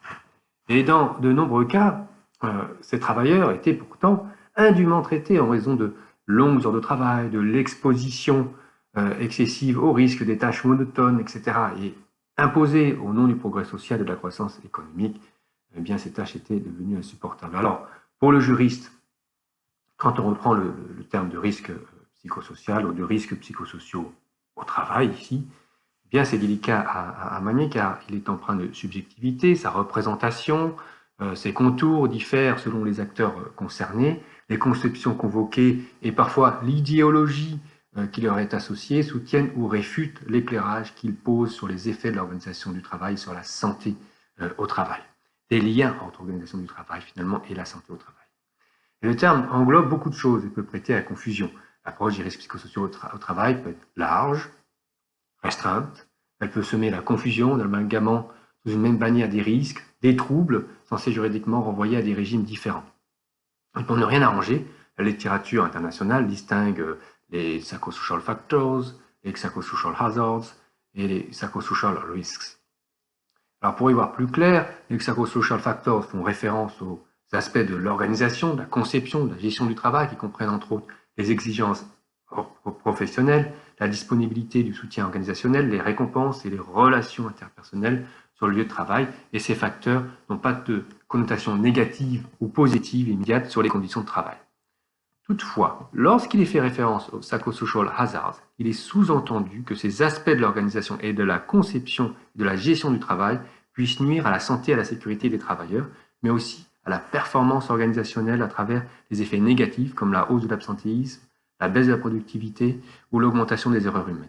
Et dans de nombreux cas, ces travailleurs étaient pourtant indûment traités en raison de longues heures de travail, de l'exposition excessive au risque des tâches monotones, etc. Et imposées au nom du progrès social et de la croissance économique, eh bien ces tâches étaient devenues insupportables. Alors, pour le juriste, quand on reprend le terme de risque psychosocial ou de risques psychosociaux au travail ici, eh bien c'est délicat à manier car il est empreint de subjectivité, sa représentation, ses contours diffèrent selon les acteurs concernés, les conceptions convoquées et parfois l'idéologie qui leur est associée soutiennent ou réfutent l'éclairage qu'il pose sur les effets de l'organisation du travail, sur la santé au travail. Des liens entre l'organisation du travail finalement et la santé au travail. Et le terme englobe beaucoup de choses et peut prêter à confusion. L'approche des risques psychosociaux au travail peut être large, restreinte, elle peut semer la confusion en amalgamant sous une même bannière des risques, des troubles, censés juridiquement renvoyer à des régimes différents. Et pour ne rien arranger, la littérature internationale distingue les psychosocial factors, les psychosocial hazards et les psychosocial risks. Alors pour y voir plus clair, les psychosocial factors font référence aux aspects de l'organisation, de la conception, de la gestion du travail qui comprennent entre autres les exigences professionnelles, la disponibilité du soutien organisationnel, les récompenses et les relations interpersonnelles sur le lieu de travail. Et ces facteurs n'ont pas de connotation négative ou positive immédiate sur les conditions de travail. Toutefois, lorsqu'il est fait référence aux psychosocial hazards, il est sous-entendu que ces aspects de l'organisation et de la conception et de la gestion du travail puissent nuire à la santé et à la sécurité des travailleurs, mais aussi à la performance organisationnelle à travers des effets négatifs comme la hausse de l'absentéisme, la baisse de la productivité ou l'augmentation des erreurs humaines.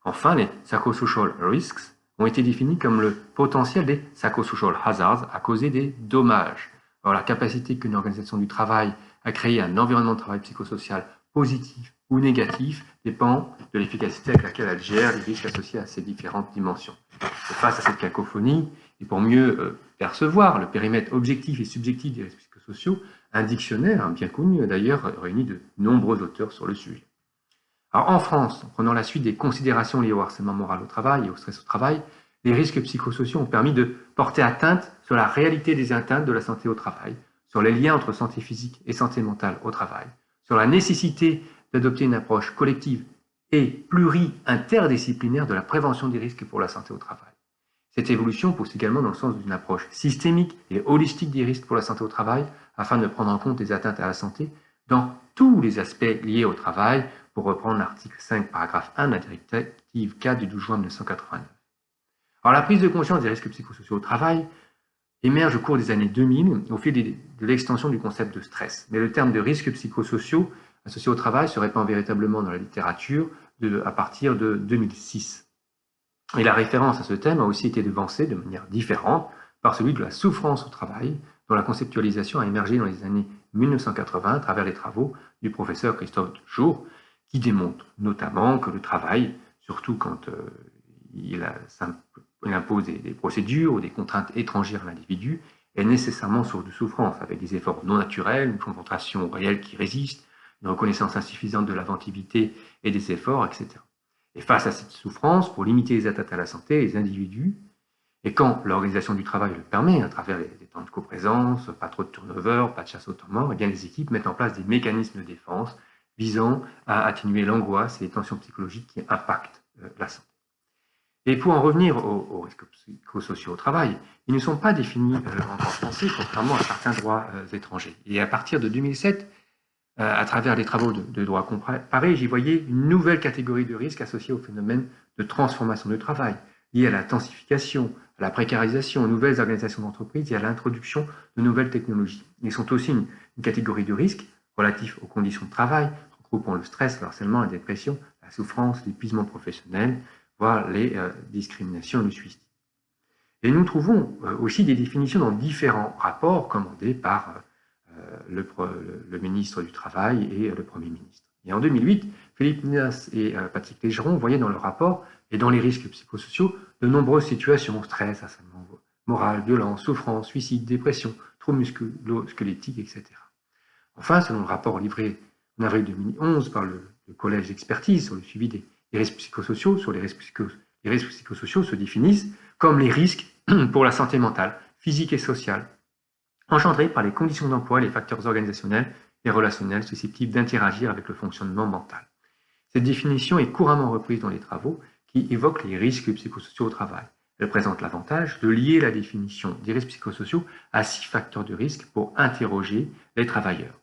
Enfin, les psychosocial risks ont été définis comme le potentiel des psychosocial hazards à causer des dommages. Alors, la capacité qu'une organisation du travail à créer un environnement de travail psychosocial positif ou négatif dépend de l'efficacité avec laquelle elle gère les risques associés à ces différentes dimensions. Et face à cette cacophonie, et pour mieux percevoir le périmètre objectif et subjectif des risques psychosociaux, un dictionnaire, bien connu d'ailleurs, réunit de nombreux auteurs sur le sujet. Alors en France, en prenant la suite des considérations liées au harcèlement moral au travail et au stress au travail, les risques psychosociaux ont permis de porter atteinte sur la réalité des atteintes de la santé au travail, sur les liens entre santé physique et santé mentale au travail, sur la nécessité d'adopter une approche collective et pluri-interdisciplinaire de la prévention des risques pour la santé au travail. Cette évolution pousse également dans le sens d'une approche systémique et holistique des risques pour la santé au travail, afin de prendre en compte les atteintes à la santé dans tous les aspects liés au travail, pour reprendre l'article 5, paragraphe 1 de la directive 4 du 12 juin 1989. Alors la prise de conscience des risques psychosociaux au travail émerge au cours des années 2000 au fil de l'extension du concept de stress. Mais le terme de risques psychosociaux associés au travail se répand véritablement dans la littérature à partir de 2006. Et la référence à ce thème a aussi été devancée de manière différente par celui de la souffrance au travail, dont la conceptualisation a émergé dans les années 1980 à travers les travaux du professeur Christophe Dejour, qui démontre notamment que le travail, surtout quand il impose des procédures ou des contraintes étrangères à l'individu, est nécessairement source de souffrance, avec des efforts non naturels, une confrontation réelle qui résiste, une reconnaissance insuffisante de l'inventivité et des efforts, etc. Et face à cette souffrance, pour limiter les atteintes à la santé, les individus, et quand l'organisation du travail le permet, à travers des temps de coprésence, pas trop de turnover, pas de chasse au temps mort, et bien les équipes mettent en place des mécanismes de défense visant à atténuer l'angoisse et les tensions psychologiques qui impactent la santé. Et pour en revenir aux risques psychosociaux au travail, ils ne sont pas définis en droit français, contrairement à certains droits étrangers. Et à partir de 2007, à travers les travaux de droit comparé, j'y voyais une nouvelle catégorie de risques associés au phénomène de transformation du travail, lié à la densification, à la précarisation, aux nouvelles organisations d'entreprise et à l'introduction de nouvelles technologies. Ils sont aussi une catégorie de risques relatifs aux conditions de travail, regroupant le stress, le harcèlement, la dépression, la souffrance, l'épuisement professionnel, voire les discriminations et le suicide. Et nous trouvons aussi des définitions dans différents rapports commandés par le ministre du Travail et le Premier ministre. Et en 2008, Philippe Nias et Patrick Légeron voyaient dans leur rapport et dans les risques psychosociaux de nombreuses situations, stress, harcèlement moral, violence, souffrance, suicide, dépression, troubles musculo-squelettiques, etc. Enfin, selon le rapport livré en avril 2011 par le Collège d'expertise sur le suivi des risques psychosociaux, les risques psychosociaux se définissent comme les risques pour la santé mentale, physique et sociale, engendrés par les conditions d'emploi et les facteurs organisationnels et relationnels susceptibles d'interagir avec le fonctionnement mental. Cette définition est couramment reprise dans les travaux qui évoquent les risques psychosociaux au travail. Elle présente l'avantage de lier la définition des risques psychosociaux à 6 facteurs de risque pour interroger les travailleurs.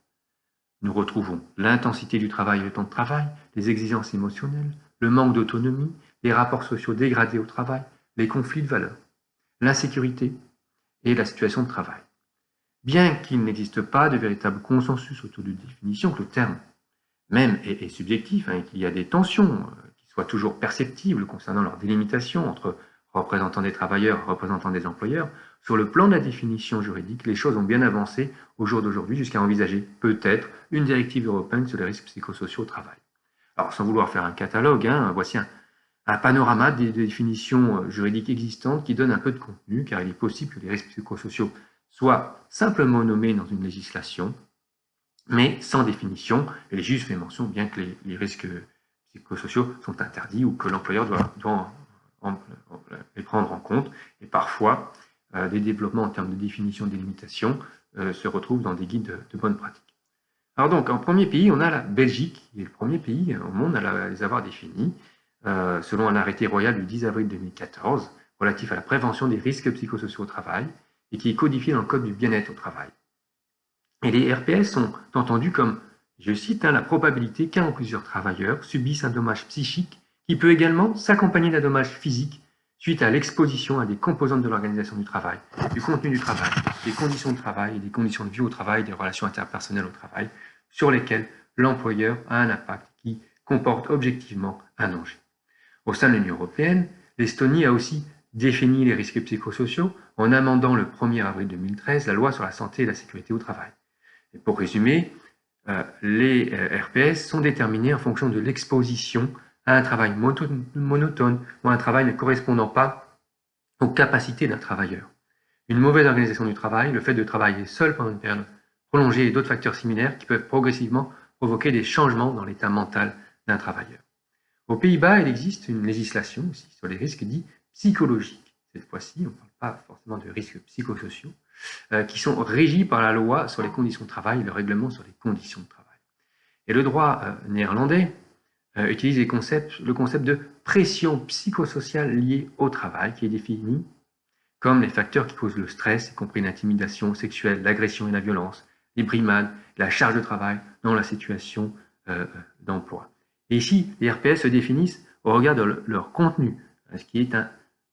Nous retrouvons l'intensité du travail et le temps de travail, les exigences émotionnelles, le manque d'autonomie, les rapports sociaux dégradés au travail, les conflits de valeurs, l'insécurité et la situation de travail. Bien qu'il n'existe pas de véritable consensus autour de définition, que le terme même est subjectif, et qu'il y a des tensions qui soient toujours perceptibles concernant leur délimitation entre représentants des travailleurs et représentants des employeurs, sur le plan de la définition juridique, les choses ont bien avancé au jour d'aujourd'hui jusqu'à envisager peut-être une directive européenne sur les risques psychosociaux au travail. Alors, sans vouloir faire un catalogue, voici un panorama des définitions juridiques existantes qui donne un peu de contenu, car il est possible que les risques psychosociaux soient simplement nommés dans une législation, mais sans définition, et les juges fait mention bien que les risques psychosociaux sont interdits ou que l'employeur doit les prendre en compte, et parfois des développements en termes de définition et de délimitation se retrouvent dans des guides de bonnes pratiques. Alors donc, en premier pays, on a la Belgique, qui est le premier pays au monde à les avoir définis, selon un arrêté royal du 10 avril 2014, relatif à la prévention des risques psychosociaux au travail, et qui est codifié dans le Code du bien-être au travail. Et les RPS sont entendus comme, je cite, la probabilité qu'un ou plusieurs travailleurs subissent un dommage psychique qui peut également s'accompagner d'un dommage physique suite à l'exposition à des composantes de l'organisation du travail, du contenu du travail, des conditions de travail et des conditions de vie au travail, des relations interpersonnelles au travail, sur lesquelles l'employeur a un impact qui comporte objectivement un danger. Au sein de l'Union européenne, l'Estonie a aussi défini les risques psychosociaux en amendant le 1er avril 2013 la loi sur la santé et la sécurité au travail. Et pour résumer, les RPS sont déterminés en fonction de l'exposition à un travail monotone ou à un travail ne correspondant pas aux capacités d'un travailleur. Une mauvaise organisation du travail, le fait de travailler seul pendant une période prolongée et d'autres facteurs similaires qui peuvent progressivement provoquer des changements dans l'état mental d'un travailleur. Aux Pays-Bas, il existe une législation aussi sur les risques dits psychologiques. Cette fois-ci, on ne parle pas forcément de risques psychosociaux, qui sont régis par la loi sur les conditions de travail et le règlement sur les conditions de travail. Et le droit néerlandais utilise le concept de pression psychosociale liée au travail, qui est défini comme les facteurs qui causent le stress, y compris l'intimidation sexuelle, l'agression et la violence, les brimades, la charge de travail dans la situation d'emploi. Et ici, les RPS se définissent au regard de leur contenu, ce qui est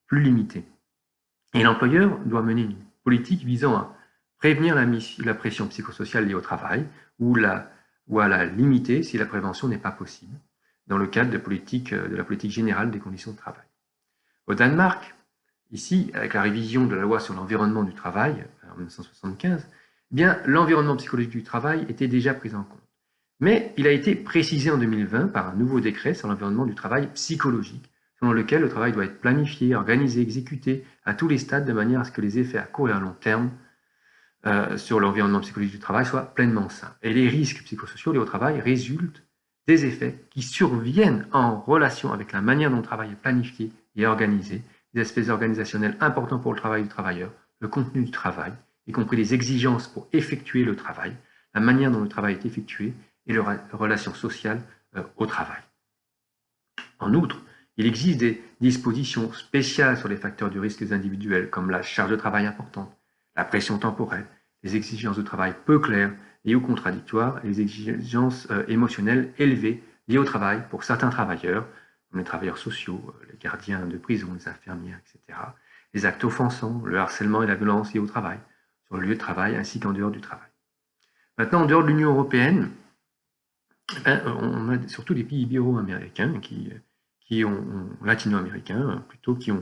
plus limité. Et l'employeur doit mener une politique visant à prévenir la pression psychosociale liée au travail ou à la limiter si la prévention n'est pas possible, dans le cadre de la politique générale des conditions de travail. Au Danemark, ici, avec la révision de la loi sur l'environnement du travail en 1975, l'environnement psychologique du travail était déjà pris en compte. Mais il a été précisé en 2020 par un nouveau décret sur l'environnement du travail psychologique, selon lequel le travail doit être planifié, organisé, exécuté à tous les stades de manière à ce que les effets à court et à long terme sur l'environnement psychologique du travail soient pleinement sains. Et les risques psychosociaux liés au travail résultent des effets qui surviennent en relation avec la manière dont le travail est planifié et organisé, des aspects organisationnels importants pour le travail du travailleur, le contenu du travail, y compris les exigences pour effectuer le travail, la manière dont le travail est effectué et les relations sociales au travail. En outre, il existe des dispositions spéciales sur les facteurs de risques individuels, comme la charge de travail importante, la pression temporelle, les exigences de travail peu claires et ou contradictoires, les exigences émotionnelles élevées liées au travail pour certains travailleurs, comme les travailleurs sociaux, les gardiens de prison, les infirmières, etc., les actes offensants, le harcèlement et la violence liés au travail, sur le lieu de travail ainsi qu'en dehors du travail. Maintenant, en dehors de l'Union européenne, on a surtout des pays ibéro-américains latino-américains plutôt, qui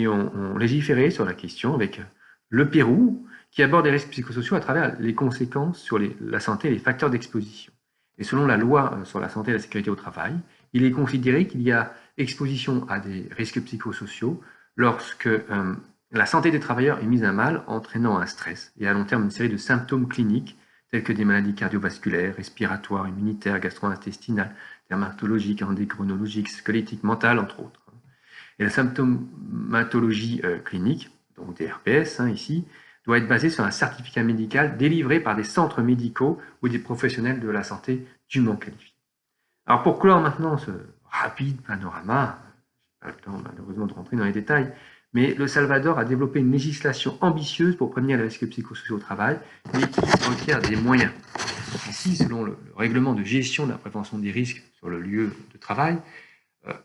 ont légiféré sur la question, avec le Pérou, qui aborde les risques psychosociaux à travers les conséquences sur la santé et les facteurs d'exposition. Et selon la loi sur la santé et la sécurité au travail, il est considéré qu'il y a exposition à des risques psychosociaux lorsque la santé des travailleurs est mise à mal, entraînant un stress et à long terme une série de symptômes cliniques tels que des maladies cardiovasculaires, respiratoires, immunitaires, gastro-intestinales, dermatologiques, endocrinologiques, squelettiques, mentales, entre autres. Et la symptomatologie clinique, donc des RPS ici, doit être basée sur un certificat médical délivré par des centres médicaux ou des professionnels de la santé dûment qualifiés. Alors pour clore maintenant ce rapide panorama, je n'ai pas le temps malheureusement de rentrer dans les détails, mais le Salvador a développé une législation ambitieuse pour prévenir les risques psychosociaux au travail, mais qui requiert des moyens. Ainsi, selon le règlement de gestion de la prévention des risques sur le lieu de travail,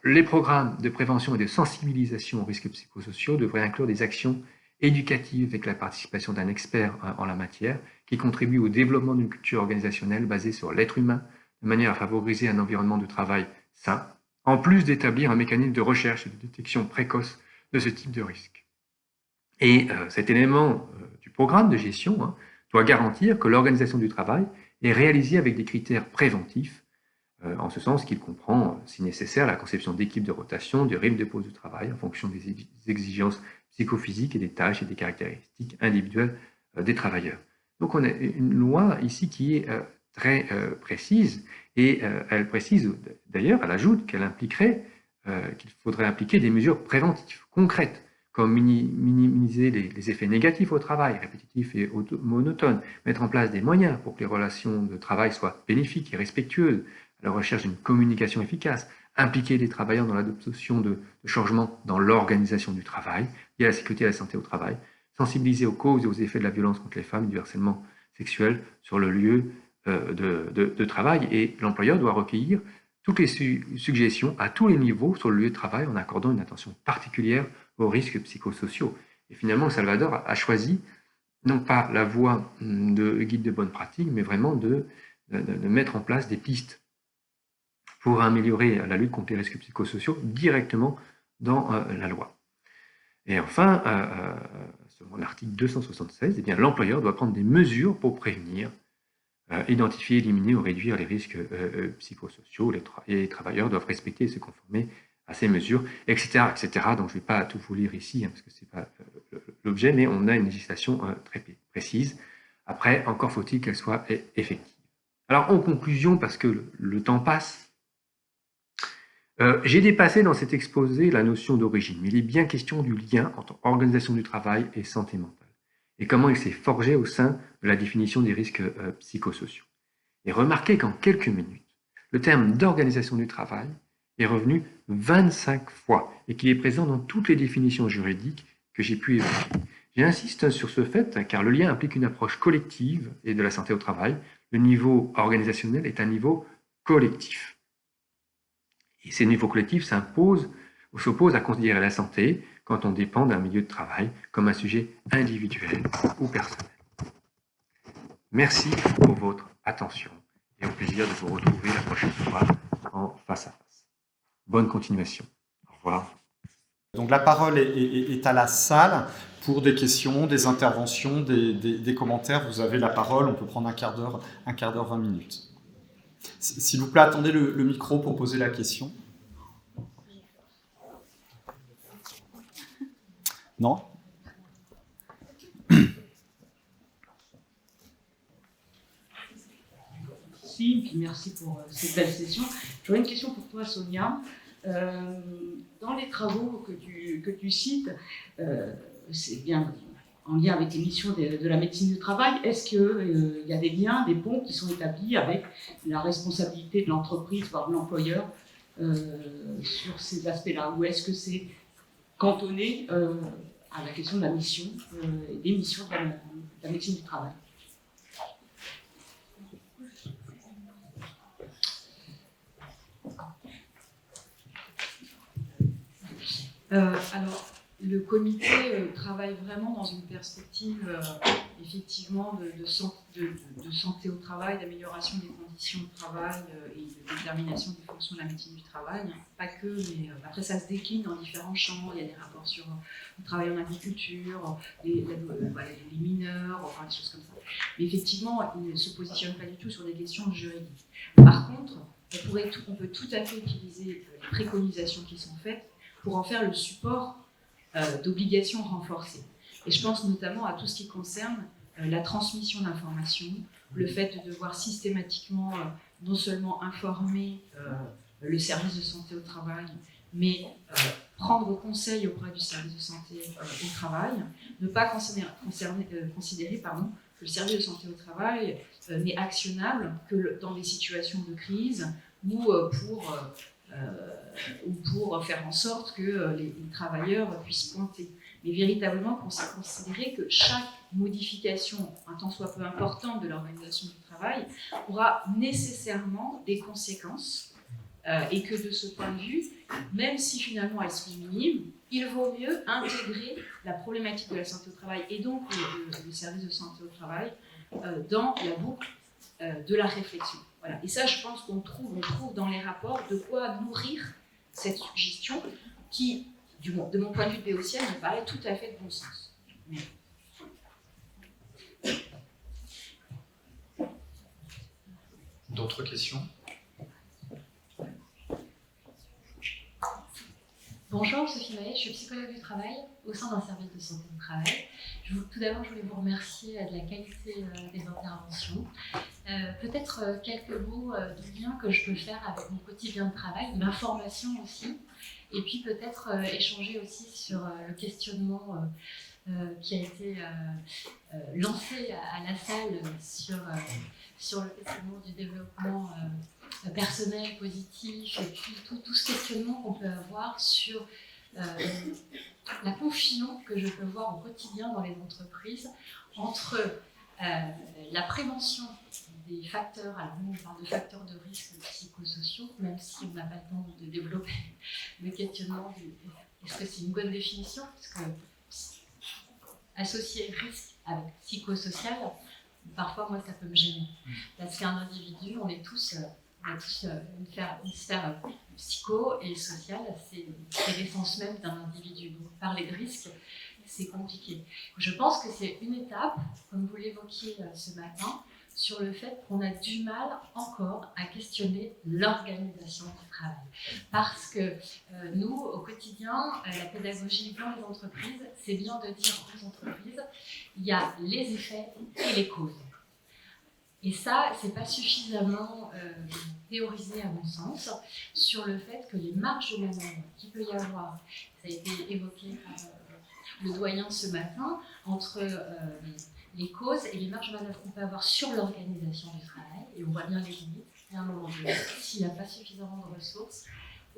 Les programmes de prévention et de sensibilisation aux risques psychosociaux devraient inclure des actions éducatives avec la participation d'un expert en la matière qui contribue au développement d'une culture organisationnelle basée sur l'être humain de manière à favoriser un environnement de travail sain, en plus d'établir un mécanisme de recherche et de détection précoce de ce type de risque. Et cet élément du programme de gestion doit garantir que l'organisation du travail est réalisée avec des critères préventifs, en ce sens qu'il comprend, si nécessaire, la conception d'équipes de rotation, de rythme de pause de travail en fonction des exigences psychophysiques et des tâches et des caractéristiques individuelles des travailleurs. Donc on a une loi ici qui est très précise, et elle précise d'ailleurs, elle ajoute qu'elle impliquerait, qu'il faudrait impliquer des mesures préventives, concrètes, comme minimiser les effets négatifs au travail, répétitifs et monotones, mettre en place des moyens pour que les relations de travail soient bénéfiques et respectueuses, à la recherche d'une communication efficace, impliquer les travailleurs dans l'adoption de changements dans l'organisation du travail, liés à la sécurité et à la santé au travail, sensibiliser aux causes et aux effets de la violence contre les femmes et du harcèlement sexuel sur le lieu de travail, et l'employeur doit recueillir toutes les suggestions à tous les niveaux sur le lieu de travail en accordant une attention particulière aux risques psychosociaux. Et finalement, Salvador a choisi non pas la voie de guide de bonne pratique, mais vraiment de mettre en place des pistes pour améliorer la lutte contre les risques psychosociaux directement dans la loi. Et enfin, selon l'article 276, eh bien, l'employeur doit prendre des mesures pour prévenir, identifier, éliminer ou réduire les risques psychosociaux. Les travailleurs doivent respecter et se conformer à ces mesures, etc. etc. Donc je ne vais pas tout vous lire ici, parce que ce n'est pas l'objet, mais on a une législation très précise. Après, encore faut-il qu'elle soit effective. Alors en conclusion, parce que le temps passe, j'ai dépassé dans cet exposé la notion d'origine, mais il est bien question du lien entre organisation du travail et santé mentale, et comment il s'est forgé au sein de la définition des risques psychosociaux. Et remarquez qu'en quelques minutes, le terme d'organisation du travail est revenu 25 fois, et qu'il est présent dans toutes les définitions juridiques que j'ai pu évoquer. J'insiste sur ce fait, car le lien implique une approche collective et de la santé au travail. Le niveau organisationnel est un niveau collectif. Et ces niveaux collectifs s'opposent à considérer la santé, quand on dépend d'un milieu de travail, comme un sujet individuel ou personnel. Merci pour votre attention et au plaisir de vous retrouver la prochaine fois en face à face. Bonne continuation. Au revoir. Donc la parole est à la salle pour des questions, des interventions, des commentaires. Vous avez la parole, on peut prendre un quart d'heure, 20 minutes. S'il vous plaît, attendez le micro pour poser la question. Non ? Puis merci pour cette belle session. J'aurais une question pour toi, Sonia. Dans les travaux que tu cites, c'est bien en lien avec les missions de la médecine du travail, est-ce qu'il y a des liens, des ponts qui sont établis avec la responsabilité de l'entreprise, voire de l'employeur, sur ces aspects-là? Ou est-ce que c'est cantonné à la question de la mission et des missions de la médecine du travail? Alors, le comité travaille vraiment dans une perspective effectivement de santé au travail, d'amélioration des conditions de travail et de détermination des fonctions de la médecine du travail. Pas que, mais après ça se décline dans différents champs. Il y a des rapports sur le travail en agriculture, les mineurs, enfin des choses comme ça. Mais effectivement, il ne se positionne pas du tout sur des questions juridiques. Par contre, on peut tout à fait utiliser les préconisations qui sont faites pour en faire le support d'obligations renforcées. Et je pense notamment à tout ce qui concerne la transmission d'informations, le fait de devoir systématiquement non seulement informer le service de santé au travail, mais prendre conseil auprès du service de santé au travail, ne pas considérer que le service de santé au travail n'est actionnable que dans des situations de crise ou pour faire en sorte que les travailleurs puissent pointer. Mais véritablement, considérer que chaque modification, un tant soit peu importante de l'organisation du travail, aura nécessairement des conséquences et que de ce point de vue, même si finalement elles sont minimes, il vaut mieux intégrer la problématique de la santé au travail et donc le service de santé au travail dans la boucle de la réflexion. Voilà. Et ça, je pense qu'on trouve dans les rapports de quoi nourrir cette suggestion qui, de mon point de vue de béotienne, me paraît tout à fait de bon sens. D'autres questions? Bonjour, Sophie Maillet, je suis psychologue du travail au sein d'un service de santé au travail. Tout d'abord, je voulais vous remercier de la qualité des interventions. Peut-être quelques mots du lien que je peux faire avec mon quotidien de travail, ma formation aussi, et puis peut-être échanger aussi sur le questionnement qui a été lancé à la salle sur le questionnement du développement personnel, positif, et puis tout ce questionnement qu'on peut avoir sur la confusion que je peux voir au quotidien dans les entreprises entre la prévention des facteurs, alors nous on parle de facteurs de risque psychosociaux, même si on n'a pas le temps de développer le questionnement du est-ce que c'est une bonne définition, parce que associer risque avec psychosocial, parfois moi ça peut me gêner, parce qu'un individu, on est tous une sphère psycho et sociale, c'est l'essence même d'un individu. Donc parler de risque, c'est compliqué. Je pense que c'est une étape, comme vous l'évoquiez ce matin, sur le fait qu'on a du mal encore à questionner l'organisation du travail. Parce que nous, au quotidien, la pédagogie dans les entreprises, c'est bien de dire aux entreprises, il y a les effets et les causes. Et ça, c'est pas suffisamment théorisé à mon sens sur le fait que les marges de manœuvre qu'il peut y avoir, ça a été évoqué par le doyen ce matin, entre les causes et les marges de manœuvre qu'on peut avoir sur l'organisation du travail, et on voit bien les limites, et à un moment donné, s'il n'y a pas suffisamment de ressources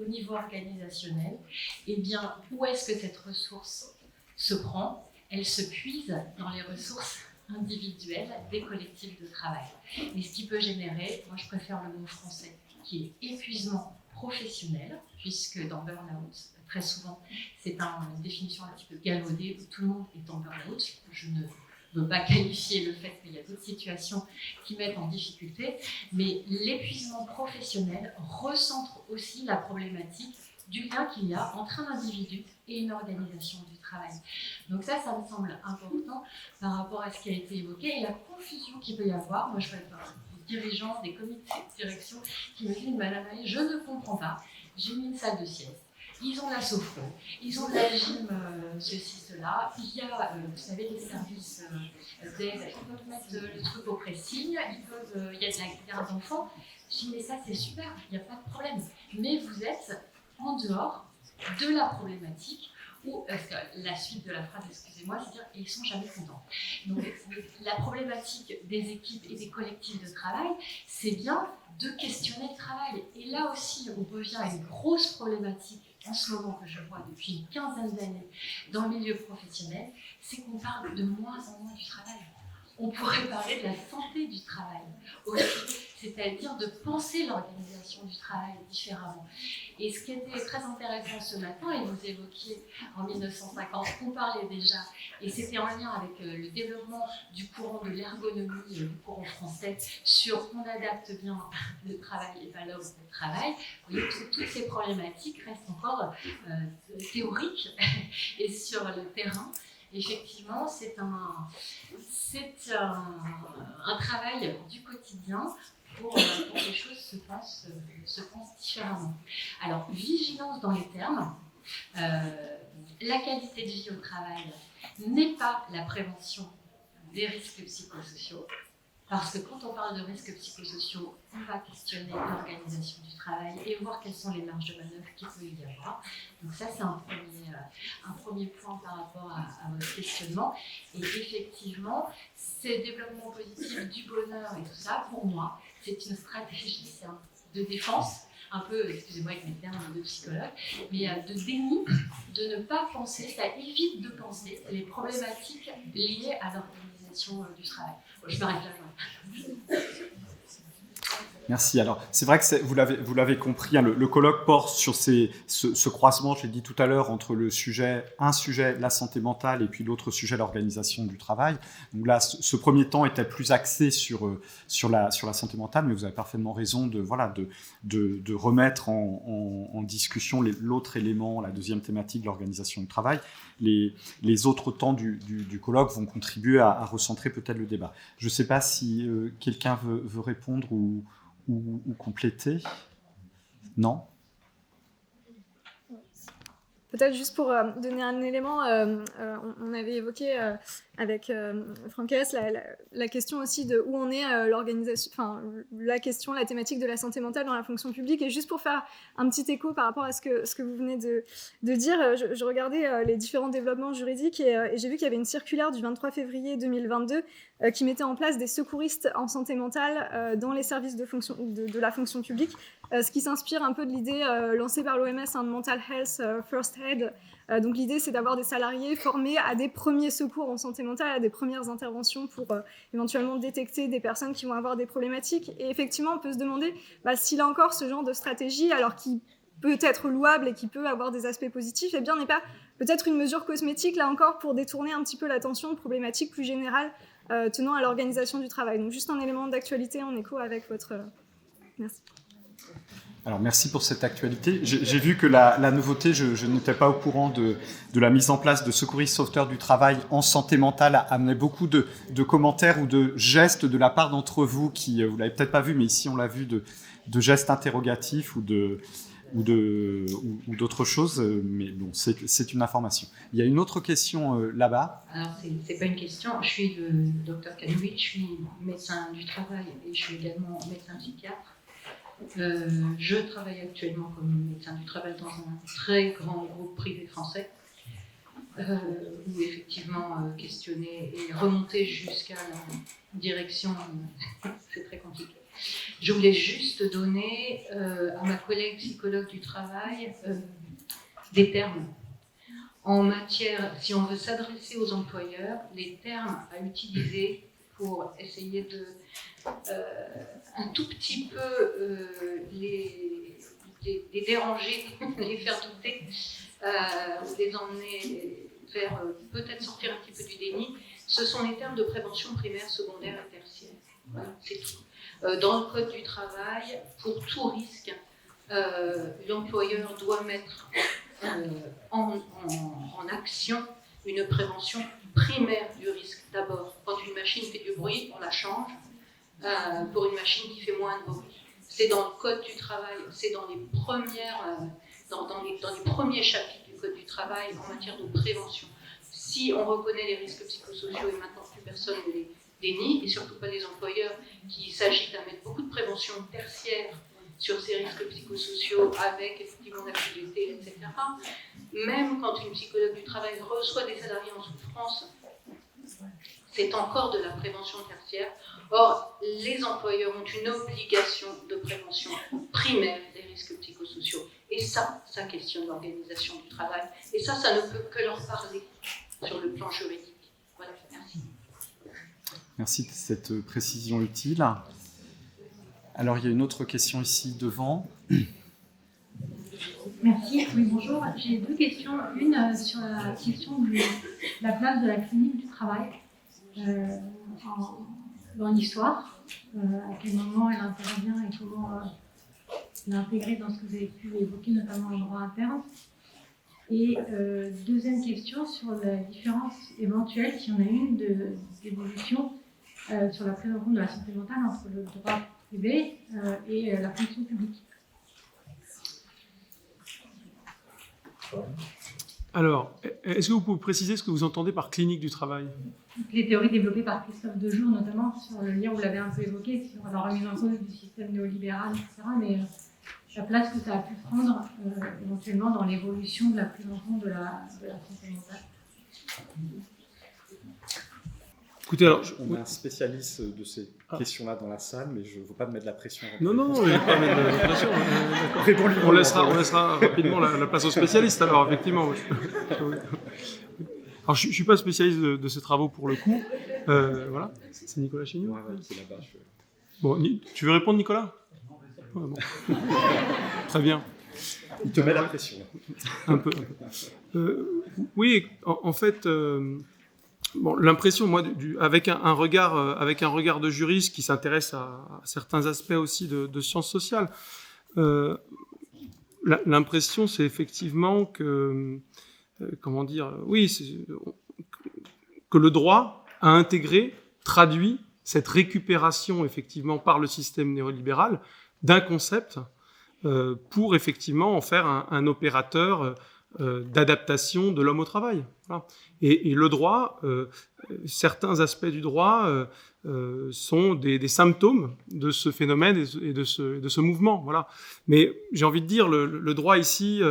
au niveau organisationnel, eh bien, où est-ce que cette ressource se prend? Elle se puise dans les ressources individuelle des collectifs de travail. Et ce qui peut générer, moi je préfère le mot français, qui est épuisement professionnel, puisque dans burn-out, très souvent, c'est une définition un petit peu galvaudée, où tout le monde est en burn-out. Je ne veux pas qualifier le fait qu'il y a d'autres situations qui mettent en difficulté, mais l'épuisement professionnel recentre aussi la problématique du lien qu'il y a entre un individu et une organisation du travail. Donc ça me semble important par rapport à ce qui a été évoqué et la confusion qu'il peut y avoir. Moi, je vois des dirigeants, des comités de direction qui me disent « Madame Maillet, je ne comprends pas, j'ai mis une salle de sieste, ils ont la sophro, ils ont de la gym, ceci, cela, il y a, vous savez, les services d'aide, ils peuvent mettre le truc au pressing, il y a de la garde d'enfants. » Je dis « Mais ça, c'est super, il n'y a pas de problème. Mais vous êtes en dehors de la problématique ou la suite de la phrase, excusez-moi, c'est dire ils sont jamais contents. Donc la problématique des équipes et des collectifs de travail, c'est bien de questionner le travail. Et là aussi, on revient à une grosse problématique en ce moment que je vois depuis une quinzaine d'années dans le milieu professionnel, c'est qu'on parle de moins en moins du travail. On pourrait parler de la santé du travail aussi, c'est-à-dire de penser l'organisation du travail différemment. Et ce qui était très intéressant ce matin, et vous évoquiez en 1950, on parlait déjà, et c'était en lien avec le développement du courant de l'ergonomie, du courant français, sur on adapte bien le travail et pas l'homme au travail. Vous voyez, toutes ces problématiques restent encore théoriques et sur le terrain. Effectivement, c'est un travail du quotidien pour que les choses se pensent différemment. Alors, vigilance dans les termes. La qualité de vie au travail n'est pas la prévention des risques psychosociaux, parce que quand on parle de risques psychosociaux, on va questionner l'organisation du travail et voir quelles sont les marges de manœuvre qu'il peut y avoir. Donc ça, c'est un premier point par rapport à votre questionnement. Et effectivement, ces développements positifs du bonheur et tout ça, pour moi, c'est une stratégie de défense, un peu, excusez-moi avec mes termes de psychologue, mais de déni, de ne pas penser, ça évite de penser les problématiques liées à l'organisation du travail. Bon, je m'arrête là. Merci. Alors, c'est vrai que vous l'avez compris, hein, le colloque porte sur ce croisement, je l'ai dit tout à l'heure, entre un sujet, la santé mentale, et puis l'autre sujet, l'organisation du travail. Donc là, ce premier temps était plus axé sur la santé mentale, mais vous avez parfaitement raison de remettre en discussion l'autre élément, la deuxième thématique, l'organisation du travail. Les autres temps du colloque vont contribuer à recentrer peut-être le débat. Je ne sais pas si quelqu'un veut répondre ou compléter. Non ? Peut-être juste pour donner un élément, on avait évoqué avec Franck Hess la question aussi de où en est l'organisation, enfin la thématique de la santé mentale dans la fonction publique. Et juste pour faire un petit écho par rapport à ce que vous venez de dire, je regardais les différents développements juridiques et j'ai vu qu'il y avait une circulaire du 23 février 2022 qui mettait en place des secouristes en santé mentale dans les services de la fonction publique, ce qui s'inspire un peu de l'idée lancée par l'OMS, de Mental Health First Aid. Donc l'idée, c'est d'avoir des salariés formés à des premiers secours en santé mentale, à des premières interventions pour éventuellement détecter des personnes qui vont avoir des problématiques. Et effectivement, on peut se demander si là encore, ce genre de stratégie, alors qui peut être louable et qui peut avoir des aspects positifs, eh bien, n'est pas peut-être une mesure cosmétique, là encore, pour détourner un petit peu l'attention de problématiques plus générales tenant à l'organisation du travail. Donc juste un élément d'actualité en écho avec votre... Merci. Alors, merci pour cette actualité. J'ai vu que la nouveauté, je n'étais pas au courant de la mise en place de secouristes sauveteurs du travail en santé mentale, amenait beaucoup de commentaires ou de gestes de la part d'entre vous qui, vous l'avez peut-être pas vu, mais ici on l'a vu, de gestes interrogatifs ou d'autres choses. Mais bon, c'est une information. Il y a une autre question là-bas. Alors, c'est pas une question. Je suis le docteur Kanouvic, je suis médecin du travail et je suis également médecin psychiatre. Je travaille actuellement comme médecin du travail dans un très grand groupe privé français où effectivement questionner et remonter jusqu'à la direction, c'est très compliqué. Je voulais juste donner à ma collègue psychologue du travail des termes. En matière, si on veut s'adresser aux employeurs, les termes à utiliser pour essayer de un tout petit peu les déranger, les faire douter, les emmener vers peut-être sortir un petit peu du déni. Ce sont les termes de prévention primaire, secondaire et tertiaire. Voilà, c'est tout. Dans le Code du travail, pour tout risque, l'employeur doit mettre en action une prévention primaire du risque. D'abord, quand une machine fait du bruit, on la change pour une machine qui fait moins de bruit. C'est dans le Code du travail, c'est dans les premiers chapitres du Code du travail en matière de prévention. Si on reconnaît les risques psychosociaux et maintenant plus personne ne les dénie, et surtout pas les employeurs qui s'agitent à mettre beaucoup de prévention tertiaire sur ces risques psychosociaux avec effectivement la CGT, etc. Même quand une psychologue du travail reçoit des salariés en souffrance, c'est encore de la prévention tertiaire. Or, les employeurs ont une obligation de prévention primaire des risques psychosociaux. Et ça questionne l'organisation du travail. Et ça ne peut que leur parler sur le plan juridique. Voilà, merci. Merci de cette précision utile. Alors, il y a une autre question ici devant. Merci. Oui, bonjour. J'ai deux questions. Une sur la question de la place de la clinique du travail dans l'histoire. À quel moment elle intervient et comment l'intégrer dans ce que vous avez pu évoquer, notamment en droit interne. Et deuxième question sur la différence éventuelle, s'il y en a une, d'évolution sur la prise en compte de la santé mentale entre le droit privé et la fonction publique. Alors, est-ce que vous pouvez préciser ce que vous entendez par clinique du travail ? Les théories développées par Christophe Dejour, notamment sur le lien, vous l'avez un peu évoqué, sur la remise en cause du système néolibéral, etc., mais la place que ça a pu prendre éventuellement dans l'évolution de la prise en compte de la santé mentale. Écoutez, alors, on a un spécialiste de ces questions-là dans la salle, mais je ne veux pas me mettre la pression. Non, je ne vais pas mettre la pression. On laissera rapidement la place aux spécialistes, alors, effectivement. Alors, je ne suis pas spécialiste de ces travaux pour le coup. Voilà. C'est Nicolas Chéniaud. Ouais, c'est là-bas. Bon, tu veux répondre, Nicolas ? Ouais, bon. Très bien. Il te met la pression. Un peu. Oui, en fait, l'impression, moi, avec un regard de juriste qui s'intéresse à certains aspects aussi de sciences sociales, l'impression, c'est effectivement que, que le droit a intégré, traduit cette récupération, effectivement, par le système néolibéral d'un concept pour, effectivement, en faire un opérateur d'adaptation de l'homme au travail. Voilà. Et le droit, certains aspects du droit sont des symptômes de ce phénomène et de ce mouvement. Voilà. Mais j'ai envie de dire, le droit ici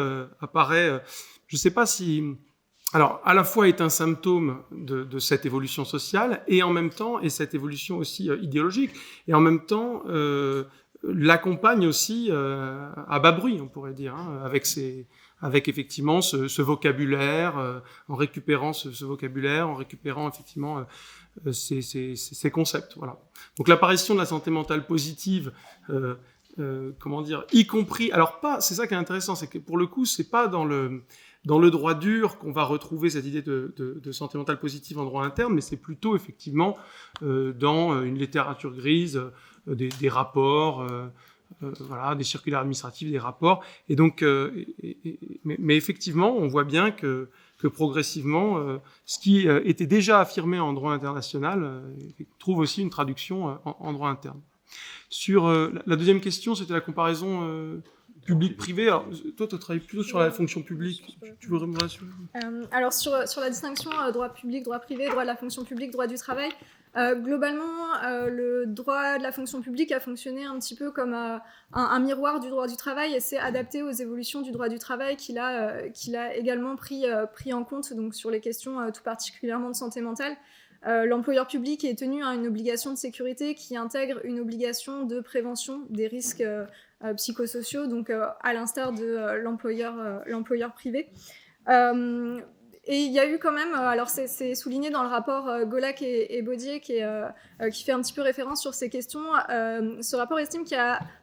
apparaît, je ne sais pas si... Alors, à la fois est un symptôme de cette évolution sociale et en même temps, et cette évolution aussi idéologique, et en même temps l'accompagne aussi à bas bruit, on pourrait dire, hein, avec effectivement ce vocabulaire, en récupérant ce vocabulaire, en récupérant effectivement ces concepts. Voilà. Donc l'apparition de la santé mentale positive, y compris... Alors c'est ça qui est intéressant, c'est que pour le coup, c'est pas dans le droit dur qu'on va retrouver cette idée de santé mentale positive en droit interne, mais c'est plutôt effectivement dans une littérature grise, des rapports, des circulaires administratives, des rapports. Et donc, mais effectivement, on voit bien que progressivement, ce qui était déjà affirmé en droit international trouve aussi une traduction en droit interne. Sur la deuxième question, c'était la comparaison public-privé. Alors, toi, tu travailles plutôt sur la fonction publique. Tu veux revenir là-dessus ? Alors, sur la distinction droit public, droit privé, droit de la fonction publique, droit du travail, globalement, le droit de la fonction publique a fonctionné un petit peu comme un miroir du droit du travail et s'est adapté aux évolutions du droit du travail qu'il a également pris en compte donc, sur les questions tout particulièrement de santé mentale. L'employeur public est tenu à une obligation de sécurité qui intègre une obligation de prévention des risques psychosociaux, donc à l'instar de l'employeur privé. Et il y a eu quand même, alors c'est souligné dans le rapport Golac et Baudier qui fait un petit peu référence sur ces questions. Ce rapport estime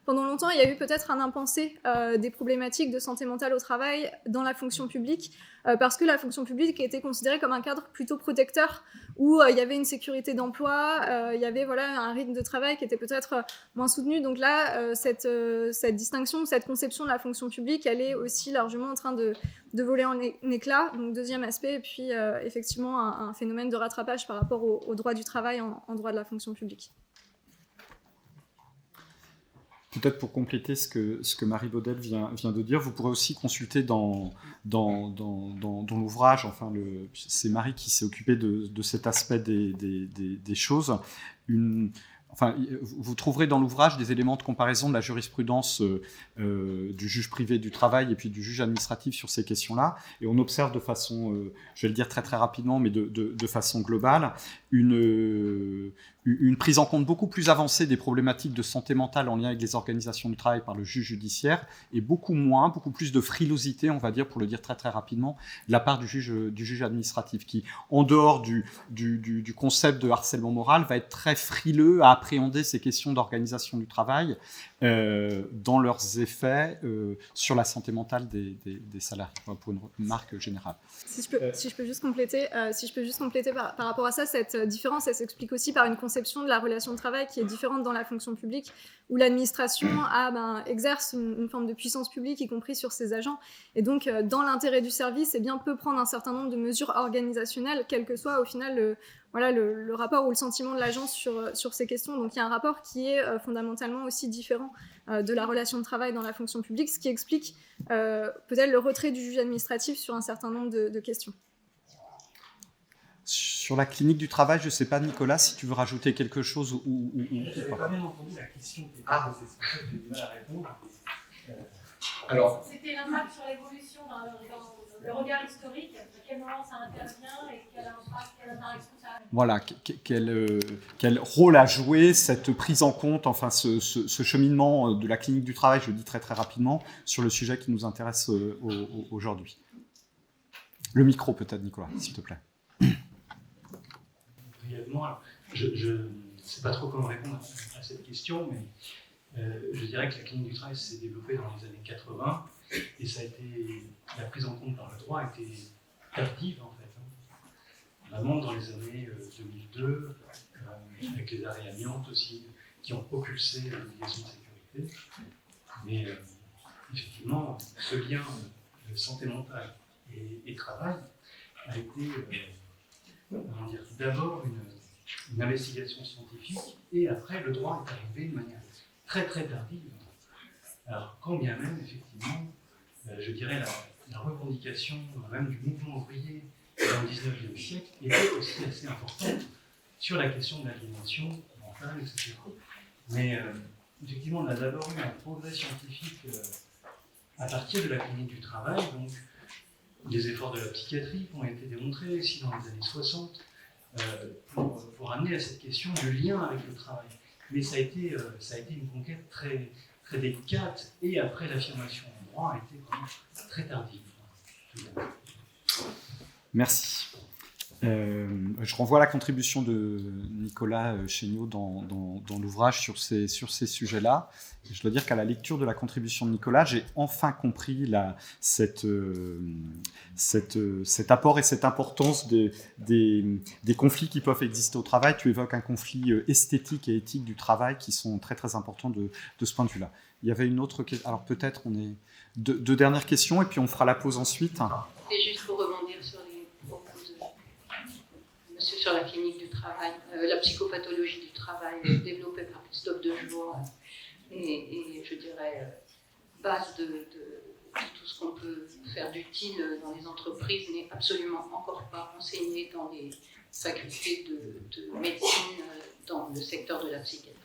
pendant longtemps, il y a eu peut-être un impensé des problématiques de santé mentale au travail dans la fonction publique, parce que la fonction publique était considérée comme un cadre plutôt protecteur, où il y avait une sécurité d'emploi, il y avait un rythme de travail qui était peut-être moins soutenu. Donc là, cette distinction, cette conception de la fonction publique, elle est aussi largement en train de voler en éclats. Donc deuxième aspect, et puis effectivement un phénomène de rattrapage par rapport au droit du travail en droit de la fonction publique. Peut-être pour compléter ce que Marie Baudel vient de dire, vous pourrez aussi consulter dans l'ouvrage, c'est Marie qui s'est occupée de cet aspect des choses, vous trouverez dans l'ouvrage des éléments de comparaison de la jurisprudence du juge privé du travail et puis du juge administratif sur ces questions-là. Et on observe de façon, je vais le dire très très rapidement, mais de façon globale, une prise en compte beaucoup plus avancée des problématiques de santé mentale en lien avec les organisations du travail par le juge judiciaire et beaucoup plus de frilosité, on va dire, pour le dire très très rapidement, de la part du juge administratif qui, en dehors du concept de harcèlement moral, va être très frileux à appréhender ces questions d'organisation du travail dans leurs effets sur la santé mentale des salariés, pour une remarque générale. Si je peux juste compléter par rapport à ça, cette différence, elle s'explique aussi par une conception de la relation de travail qui est différente dans la fonction publique, où l'administration exerce une forme de puissance publique, y compris sur ses agents. Et donc, dans l'intérêt du service, peut prendre un certain nombre de mesures organisationnelles, quel que soit au final le rapport ou le sentiment de l'agent sur ces questions. Donc il y a un rapport qui est fondamentalement aussi différent de la relation de travail dans la fonction publique, ce qui explique peut-être le retrait du juge administratif sur un certain nombre de questions. Sur la clinique du travail, je ne sais pas, Nicolas, si tu veux rajouter quelque chose ou je n'ai pas bien entendu la question qui était posée, c'est pour ça que j'ai du mal à répondre. Alors, c'était l'impact sur l'évolution dans le regard historique, à quel moment ça intervient et quel impact, quelle interaction ça a. Voilà, quel rôle a joué cette prise en compte, ce cheminement de la clinique du travail, je le dis très très rapidement, sur le sujet qui nous intéresse aujourd'hui. Le micro peut-être, Nicolas, s'il te plaît. Brièvement, je ne sais pas trop comment répondre à cette question, mais Je dirais que la clinique du travail s'est développée dans les années 80 et la prise en compte par le droit a été tardive en fait. Vraiment dans les années 2002, avec les arrêts amiantes aussi, qui ont propulsé l'obligation de sécurité. Mais effectivement, ce lien santé mentale et travail a été d'abord une investigation scientifique et après le droit est arrivé de manière très très tardive. Alors quand bien même effectivement, je dirais la revendication même du mouvement ouvrier dans le 19e siècle était aussi assez importante sur la question de l'aliénation mentale, etc. Mais effectivement, on a d'abord eu un progrès scientifique à partir de la clinique du travail, donc les efforts de la psychiatrie qui ont été démontrés aussi dans les années 60 pour amener à cette question du lien avec le travail. Mais ça a été une conquête très, très délicate et après l'affirmation en droit a été vraiment très tardive. Merci. Je renvoie à la contribution de Nicolas Chéniaud dans l'ouvrage sur ces sujets-là. Et je dois dire qu'à la lecture de la contribution de Nicolas, j'ai enfin compris cet apport et cette importance des conflits qui peuvent exister au travail. Tu évoques un conflit esthétique et éthique du travail qui sont très très importants de ce point de vue-là. Il y avait une autre question. Alors peut-être on est deux dernières questions et puis on fera la pause ensuite. C'est juste pour rebondir sur les propos de monsieur sur la clinique du travail, la psychopathologie du travail développée par Christophe Dejour et je dirais base de tout ce qu'on peut faire d'utile dans les entreprises n'est absolument encore pas enseigné dans les facultés de médecine dans le secteur de la psychiatrie.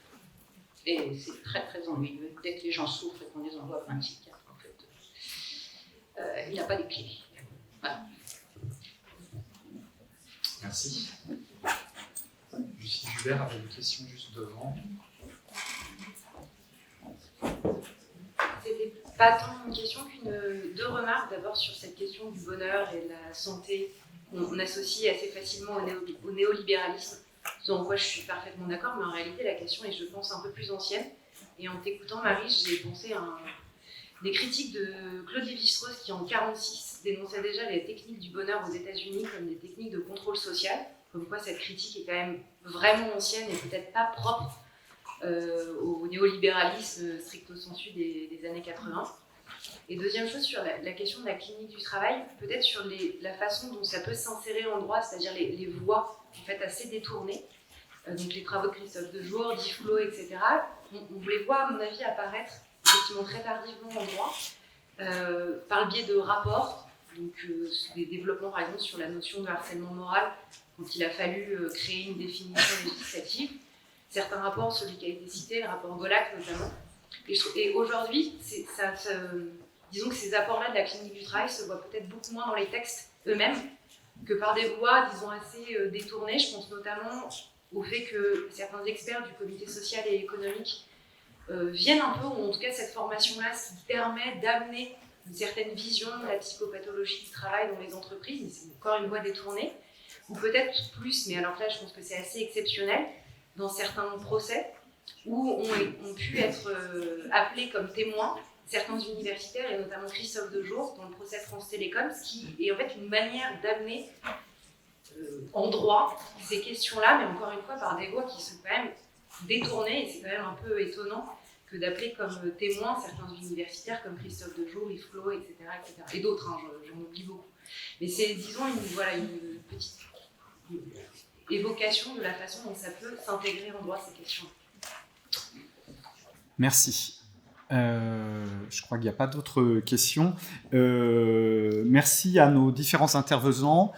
Et c'est très très ennuyeux. Dès que les gens souffrent et qu'on les envoie vers un psychiatre, en fait, il n'y a pas les clés. Voilà. Merci. Lucie Hubert avait une question juste devant. C'était pas tant une question deux remarques. D'abord sur cette question du bonheur et de la santé qu'on associe assez facilement au néolibéralisme, ce en quoi je suis parfaitement d'accord, mais en réalité la question est, je pense, un peu plus ancienne. Et en t'écoutant, Marie, j'ai pensé à des critiques de Claude Lévi-Strauss qui, en 1946, dénonçait déjà les techniques du bonheur aux États-Unis comme des techniques de contrôle social, comme quoi cette critique est quand même vraiment ancienne et peut-être pas propre au néolibéralisme stricto sensu des années 80. Et deuxième chose, sur la question de la clinique du travail, peut-être sur la façon dont ça peut s'insérer en droit, c'est-à-dire les voies en fait, assez détournées. Donc les travaux de Christophe Dejour, Diflo, etc. On les voit, à mon avis, apparaître effectivement très tardivement en droit, par le biais de rapports, donc des développements par exemple sur la notion de harcèlement moral, quand il a fallu créer une définition législative. Certains rapports, celui qui a été cité, le rapport Golac notamment. Et aujourd'hui, disons que ces apports-là de la clinique du travail se voient peut-être beaucoup moins dans les textes eux-mêmes que par des voies, disons, assez détournées. Je pense notamment au fait que certains experts du comité social et économique viennent un peu, ou en tout cas cette formation-là, ce qui permet d'amener une certaine vision de la psychopathologie du travail dans les entreprises, mais c'est encore une voie détournée, ou peut-être plus, mais alors là je pense que c'est assez exceptionnel, dans certains procès, où ont pu être appelés comme témoins certains universitaires, et notamment Christophe Dejour, dans le procès France Télécom, ce qui est en fait une manière d'amener en droit ces questions-là, mais encore une fois par des voies qui sont quand même détournées, et c'est quand même un peu étonnant que d'appeler comme témoins certains universitaires comme Christophe Dejour, Yves Clos, etc., etc. Et d'autres, hein, j'en oublie beaucoup. Mais c'est, disons, une petite évocation de la façon dont ça peut s'intégrer en droit, ces questions. Merci. Je crois qu'il n'y a pas d'autres questions. Merci à nos différents intervenants.